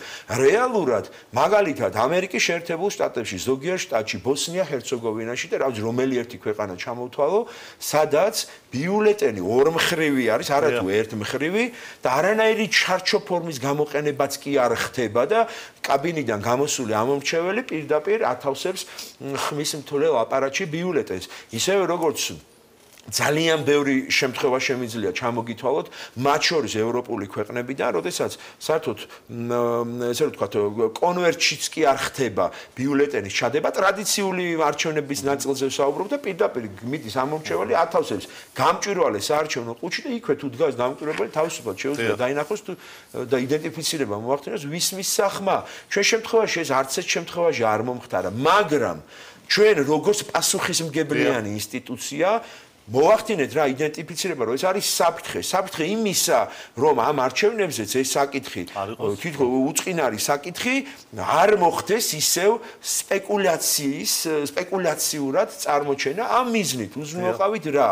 რეალურად, მაგალითად, ამერიკის შეერთებულ შტატებში, ზოგიერთ შტატში, ბოსნია-ჰერცეგოვინაში და რომელი ერთი ქვეყანა ჩამოვთვალო, სადაც ბიულეტენი ორმხრივი არის, არათუ ერთმხრივი და არანაირი ჩარჩო ფორმის გამოყენებაც კი არ ხდება და კაბინიდან გამოსული ამომრჩეველი პირდაპირ ათავსებს ხმის მთლელ აპარატში ბიულეტენს. ისევე როგორც ძალიან ბევრი შემთხვევა შემიძლია ჩამოგითვალოთ, მათ შორის ევროპული ქვეყნებიდან, როდესაც საერთოდ ესე ვთქვათ, კონვერტშიც კი არ ხდება ბიულეტენის ჩადება, ტრადიციული არჩევნების ნაწილზე ვსაუბრობ და პირდაპირ მიდის ამომრჩეველი ათავსებს გამჭვირვალე საარჩევნო ყუთში და იქვე თუ დგას დამკვირვებელი თავისუფლად შეუძლია დაინახოს და იდენტიფიცირება მოახდინოს ვისმის სახმა. ჩვენ შემთხვევაში ეს არც ერთ შემთხვევაში არ მომხდარა, მაგრამ ჩვენ როგორც პასუხისმგებლიანი ინსტიტუცია მოახდინეთ რა იდენტიფიცირება, რომ ეს არის საფრთხე იმისა, რომ ამ არჩევნებზეც ეს საკითხი თითქოს უწყინარი საკითხი არ მოხდეს ისევ სპეკულაციურად წარმოჩენა ამ მიზნით. უზრუნველყავით რა,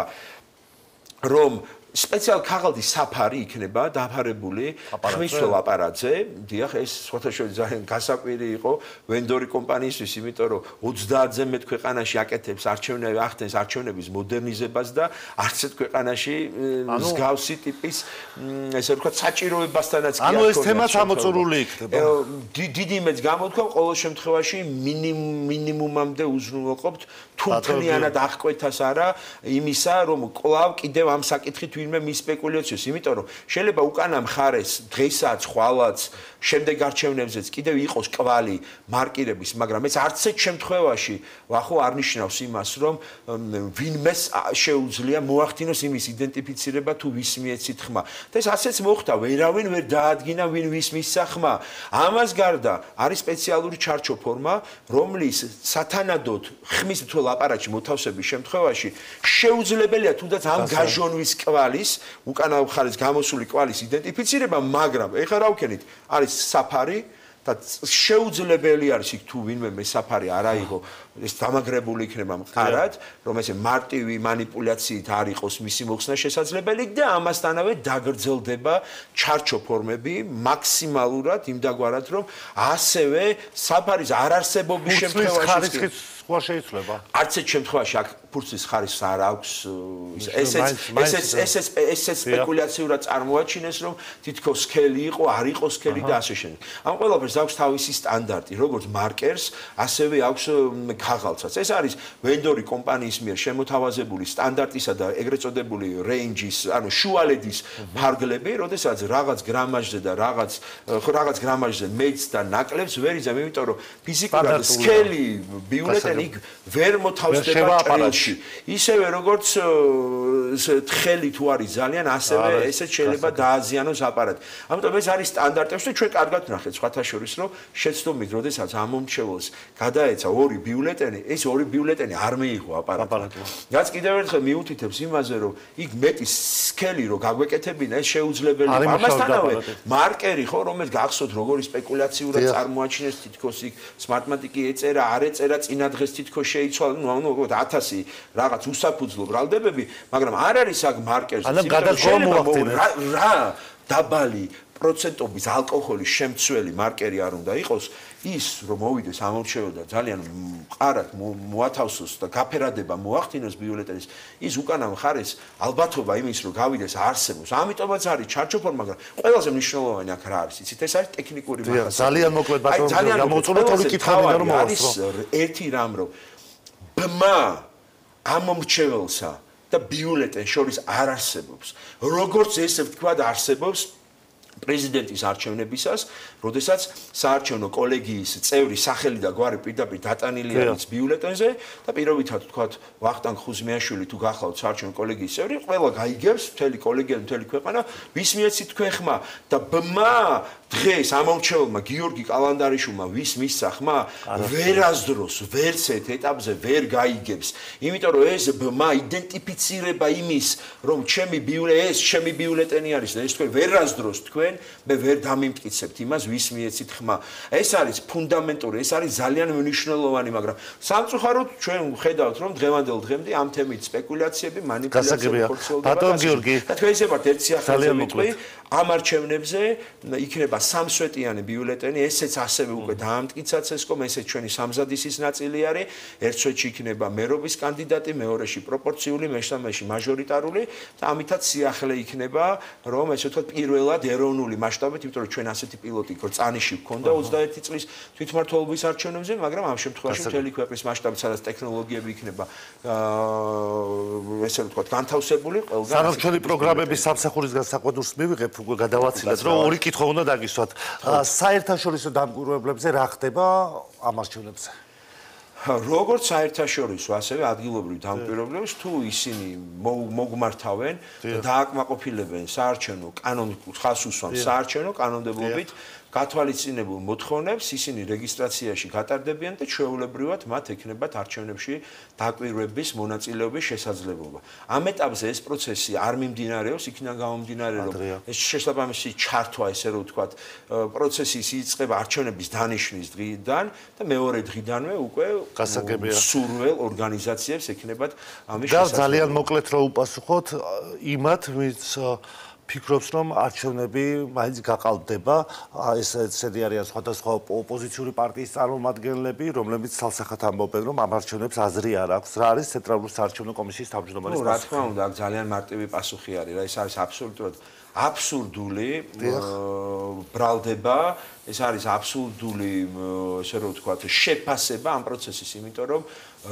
რომ სპეციალ ქაღალდის საფარი იქნება დაფარებული ხმისთველ აპარატზე. დიახ, ეს სხვათაშორის ძალიან გასაკვირი იყო ვენდორი კომპანიისთვის, იმიტომ რომ 30-ზე მეტ ქვეყანაში აკეთებს ახდენს არჩევნების მოდერნიზებას და არც ერთ ქვეყანაში მსგავსი ტიპის ესე ვთქვათ საჭიროებასთანაც კი ანუ ეს თემაც ამოწურული იქნება. დიდი იმედს გამოთქვა, ყოველ შემთხვევაში მინიმუმამდე უზრუნველყოფთ თუმთლიანად აღკვეთას არა იმისა, რომ კვლავ კიდევ ამ საკითხით ვინმე მის სპეკულაციებს, იმიტომ რომ შეიძლება უკანა მხარეს დღესაც, ხვალაც, შემდეგ არჩევნებზეც კიდევ იყოს კვალი მარკირების, მაგრამ ეს არც ერთ შემთხვევაში ვახო არ ნიშნავს იმას, რომ ვინმე შეუძლია მოახდინოს იმის იდენტიფიცირება თუ ვის მიეცით ხმა. და ეს ასეც მოხდა, ვერავინ ვერ დაადგინა ვინ ვის მისცა ხმა. ამას გარდა არის სპეციალური ჩარჩო ფორმა, რომლის სათანადოდ ხმის მთელ აპარატში მოთავსების შემთხვევაში შეუძლებელია თუნდაც ამ გაჟონვის კვალის, უკანა მხარეს გამოსული კვალის იდენტიფიცირება, მაგრამ ეხლა რა ვქენით? არის საფარი და შეუძლებელი არის იქ თუ ვინმე მე საფარი არ აიღო, ეს დამაგრებული იქნება მყარად, რომ ესე მარტივი манипуляციით არ იყოს მისი მოხსნა შესაძლებელი და ამასთანავე დაგრძელდება ჩარჩო ფორმები მაქსიმალურად იმდაგვარად, რომ ასევე საფარის არარსებობის შემთხვევაში შეიძლება. არც ერთ შემთხვევაში აქ ფურცლის ხარისხს არ აქვს ესეც სპეკულაციურად წარმოაჩინეს, რომ თითქოს სქელი იყო, არ იყო სქელი და ასე შემდეგ. ამ ყველაფერს აქვს თავისი სტანდარტი, როგორც მარკერს, ასევე აქვს ქაღალდსაც. ეს არის ვენდორი კომპანიის მიერ შემოთავაზებული სტანდარტისა და ეგრეთ წოდებული რეინჯის, ანუ შუალედის ფარგლები, როდესაც რაღაც გრამაჟზე და რაღაც გრამაჟზე მეც და ნაკლებს ვერ იზამ, იმიტომ რომ ფიზიკურად სქელი ბიულეტენი ვერ მოთავსდება ჭრილში. ისევე როგორც თხელი თუ არის ძალიან, ასევე ესეც შეიძლება დააზიანოს აპარატი. ამიტომ ეს არის სტანდარტებში და ჩვენ კარგად ვნახეთ სხვათა შორის, რომ შეცდომით, როდესაც ამომრჩეველს გადაეცა ორი ბიულეტენი, ეს ორი ბიულეტენი არ მიიღო აპარატმა. რაც კიდევ ერთხელ მიუთითებს იმაზე, რომ იქ მეტი სქელი რო გაგვეკეთებინა, ეს შეუძლებელია. ამასთანავე მარკერი ხო, რომელიც გახსოვთ როგორი სპეკულაციურად წარმოაჩინეს თითქოს იქ სმარტმატიკი ეწერა, არ ეწერა, წინა დღეს თითქოს შეიცვალა, ну 1000 რაღაც უსაფუძვლო ბრალდებები, მაგრამ არ არის აქ მარკერს. რა დაბალი პროცენტობის ალკოჰოლის შემცველი მარკერი არ უნდა იყოს, ის რომ მოვიდეს ამორჩეო და ძალიან მყარად მოათავსოს და გაფერადება მოახდინოს ბიულეტენის, ის უკანა მხარეს ალბათობა იმის რომ გავიდეს არსებობს. ამიტომაც არის ჩარჩო ფორმა, მაგრამ ყველაზე მნიშვნელოვანი აქ რა არის, იცით, ეს არის ტექნიკური მაგალითი. ძალიან მოკლედ ბატონო, გამოწვევთ ორი კითხვა მინდა რომ არის ერთი რამ რომ ბმა ამომრჩეველსა და ბიულეტენ შორის არ არსებობს. როგორც ესე ვთქვა და არსებობს პრეზიდენტის არჩევნებისას, როდესაც საარჩევნო კოლეგიის წევრი სახელი და გვარი პირდაპირ დატანილი არის ბიულეტენზე და პირობითად ვთქვათ ვახტანგ ხუზმიაშვილი თუ გახლავთ საარჩევნო კოლეგიის წევრი, ყველა გაიგებს, მთელი კოლეგია, მთელი ქვეყანა, ვის მიეცით თქვენ ხმა და ბმა დღეს ამომრჩეველმა გიორგი კალანდარიშვილმა ვის მისცა ხმა, ვერასდროს, ვერც ერთ ეტაპზე ვერ გაიგებს. იმიტომ რომ ეს ბმა იდენტიფიცირება იმის, რომ ჩემი ბიულეტენი არის და ეს თქვენ ვერასდროს თქვენ მე ვერ დამიმტკიცებთ იმას, ვის მიეცით ხმა. ეს არის ფუნდამენტური, ეს არის ძალიან მნიშვნელოვანი, მაგრამ სამწუხაროდ ჩვენ ვხედავთ, რომ დღევანდელ დღემდე ამ თემით სპეკულაციები, манипуляციები ხორციელდება. ბატონ გიორგი, და თქვენ ისე ვართ ერთ სიახლეზე ვიტყვი, ამ არჩევნებზე იქნება სამსვეტიანი ბიულეტენი, ესეც ასევე უკვე დაამტკიცა CSCOM, ესეც ჩვენი სამზადისის ნაწილი არის. ერთ სვეტში იქნება მერობის კანდიდატი, მეორეში პროპორციული, მესამეში მაჟორიტარული და ამითაც სიახლე იქნება, რომ ესე ვთქვათ პირველად ეროვნული მასშტაბით, იმიტომ რომ ჩვენ ასეთი პილოტი კრწანიში გვქონდა 21 წლის თვითმმართველობის არჩევნებზე, მაგრამ ამ შემთხვევაში მთელი ქვეყნის მასშტაბით სადაც ტექნოლოგიები იქნება ესე ვთქვათ განთავსებული ყველგან. სანამ ჩვენი პროგრამების სამსახურისგან საყვედურს მივიღებ, უკვე გადავაცილეთ, რომ ორი კითხვა უნდა დაგისვათ. საერთაშორისო დამკვირვებლებზე რა ხდება ამ არჩევნებზე? როგორც საერთაშორისო, ასევე ადგილობრივ დამკვირვებლებს, თუ ისინი მოგმართავენ და დააკმაყოფილებენ საარჩევნო კანონიკურ ხას უსვამს საარჩევნო კანონმდებლობით გათვალისწინებულ მოთხოვნებს ისინი რეგისტრაციაში გატარდებიან და ჩვეულებრივად მათ ექნებათ არჩევნებში დაკვირვების მონაწილეობის შესაძლებლობა. Ამ ეტაპზე ეს პროცესი არ მიმდინარეობს, იქიდან გამომდინარე, რომ ეს შესაბამისი ჩართვა, ესე რომ ვთქვათ, პროცესი იწყება არჩევნების დანიშნვის დღიდან და მეორე დღიდანვე უკვე სურველ ორგანიზაციებს ექნებათ ამის შესაძლებლობა. ძალიან მოკლედ რო უპასუხოთ იმათ, ვინც ფიქრობს, რომ არჩევნები მაინც გაყალბდება, ესეთი არიან სხვადასხვა ოპოზიციური პარტიის წარმომადგენლები, რომლებიც ცალსახად ამბობენ, რომ ამ არჩევნებს აზრი არ აქვს. რა არის ცენტრალური საარჩევნო კომისიის თავმჯდომარის პასუხი? რა თქმა უნდა, აქ ძალიან მარტივი პასუხი არის რა, ეს არის აბსურდული ბრალდება, ეს არის აბსურდული, ესე რომ ვთქვათ, შეფასება ამ პროცესის, იმიტომ რომ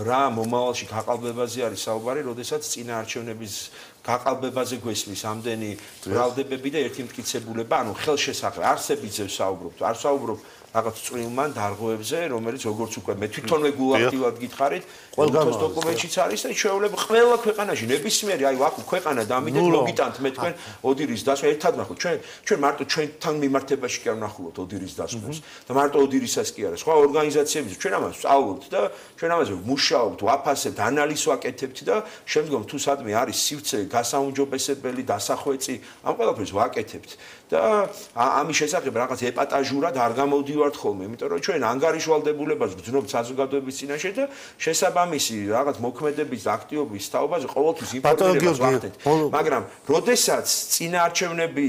რა მომავალში გაყალბებაზე არის საუბარი, როდესაც წინა არჩევნების გაყალბებაზე გვესმის ამდენი ბრალდებები და ერთი მტკიცებულება, ანუ ხელშესახებ არსებითზე ვსაუბრობთ, არ ვსაუბრობ რაღაც წვრილმან დარღვევებზე, რომელიც როგორც უკვე მე თვითონვე გულაქტივად გითხარით, ყველგან დოკუმენტშიც არის და ჩვეულებრივ ყველა ქვეყანაში ნებისმიერი, აი ვაკუ ქვეყანა დამიდეთ მოგიტანთ მე თქვენ ოდირის დასვა ერთად ნახოთ. ჩვენ მარტო ჩვენთან მიმართებაში კი არ ვნახულობთ ოდირის დასვას და მარტო ოდირისაც კი არა, სხვა ორგანიზაციებიც ჩვენ ამას ვსწავლობთ და ჩვენ ამაზე ვმუშაობთ, ვაფასებთ, ანალიზს ვაკეთებთ და შემდგომ თუ სადმე არის სივრცე გასაუმჯობესებელი, დასახვეწი, ამ ყველაფერს ვაკეთებთ. და ამის შესახებ რაღაც ეპატაჟურად არ გამოვდივართ ხოლმე, იმიტომ რომ ჩვენ ანგარიშვალდებულებას ვგრძნობთ საზოგადოების წინაშე და შესაბამისი რაღაც მოქმედების აქტივობის თაობაზე ყოველთვის ინფორმირებას ვახდენთ. მაგრამ როდესაც წინა არჩევნები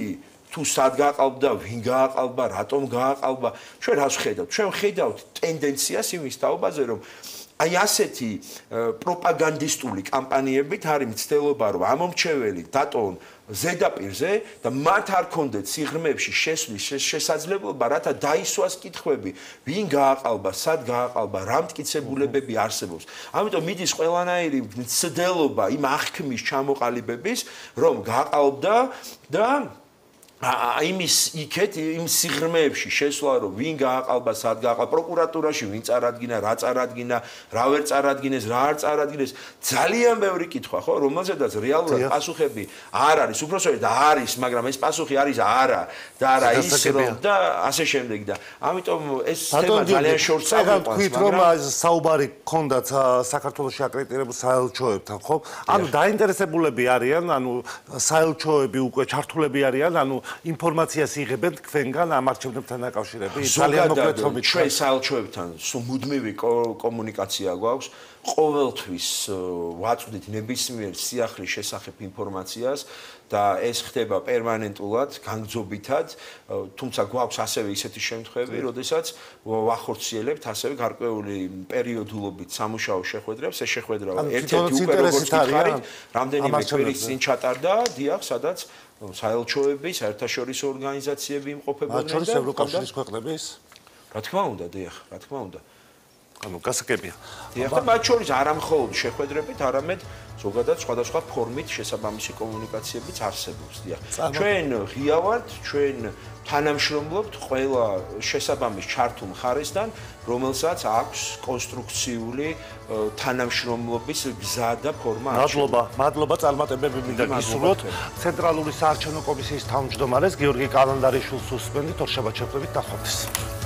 თუ სად გააყალბდა, ვინ გააყალბა, რატომ გააყალბა, ჩვენ რას ვხედავთ? ჩვენ ვხედავთ ტენდენციას იმის თაობაზე, რომ აი ასეთი პროპაგანდისტული კამპანიებით არის მცდელობა, რომ ამომრჩეველი დატოვონ ზედაპირზე და მათ არ კონდეთ სიღრმეებში შესვლის შესაძლებლობა, რათა დაისვას კითხვები, ვინ გააყალბა, სად გააყალბა, რა მტკიცებულებები არსებობს. ამიტომ მიდის ყველანაირი მცდელობა იმ აღქმის ჩამოყალიბების, რომ გააყალბდა და იმის იქეთ იმ სიღრმეებში შესვლა, რომ ვინ გააყალბა, სად გააყალბა, პროკურატურაში ვინ წარადგინა, რა წარადგინა, რა ვერ წარადგინეს, რა არ წარადგინეს, ძალიან ბევრი კითხვა, ხო, რომელზედაც რეალურად პასუხები არ არის, უბრალოდ არის, მაგრამ ეს პასუხი არის არა და არა ის რომ და ასე შემდეგ და ამიტომ ეს თემა ძალიან შორს წაგვიყვანს, მაგრამ საუბარი გქონდათ საქართველოში აკრედიტებულ საელჩოებთან, ხო? ანუ დაინტერესებულები არიან, ანუ საელჩოები უკვე ჩართულები არიან, ანუ ინფორმაციას იღებენ თქვენგან ამ არჩევნებთან დაკავშირებით. ძალიან მოკლედ რომ ჩვენ საელჩოებთან სულ მუდმივი კომუნიკაცია გვაქვს. ყოველთვის ვაწვდით ნებისმიერ სიახლის შესახებ ინფორმაციას და ეს ხდება პერმანენტულად, განგრძობითად, თუმცა გვაქვს ასევე ისეთი შემთხვევები, როდესაც ვახორციელებთ ასევე გარკვეული პერიოდულობით სამუშაო შეხვედრებს, ეს შეხვედრა ერთ-ერთი უკვე როგორც გითხარით, რამდენიმე კვირის წინ ჩატარდა, დიახ, სადაც საელჩოები, საერთაშორისო ორგანიზაციები იმყოფებოდნენ და მათ შორის ევროკავშირის ქვეყნების? რა თქმა უნდა, დიახ, რა თქმა უნდა. ანუ გასაგებია. დიახ, და მათ შორის არა მხოლოდ შეხვედრებით, არამედ ზოგადად სხვადასხვა ფორმით შესაბამისი კომუნიკაციებიც არსებობს, დიახ. ჩვენ ღია ვართ, ჩვენ თანამშრომლობთ ყველა შესაბამის ჩართულ მხარესთან, რომელსაც აქვს კონსტრუქციული თანამშრომლობის გზა და ფორმა. მადლობა წარმატებები მინდა გისურვოთ. ცენტრალური საარჩევნო კომისიის თავმჯდომარეს გიორგი კალანდარიშვილს უსმენთ, ორშაბათ შეხვდებით ნახვამდის.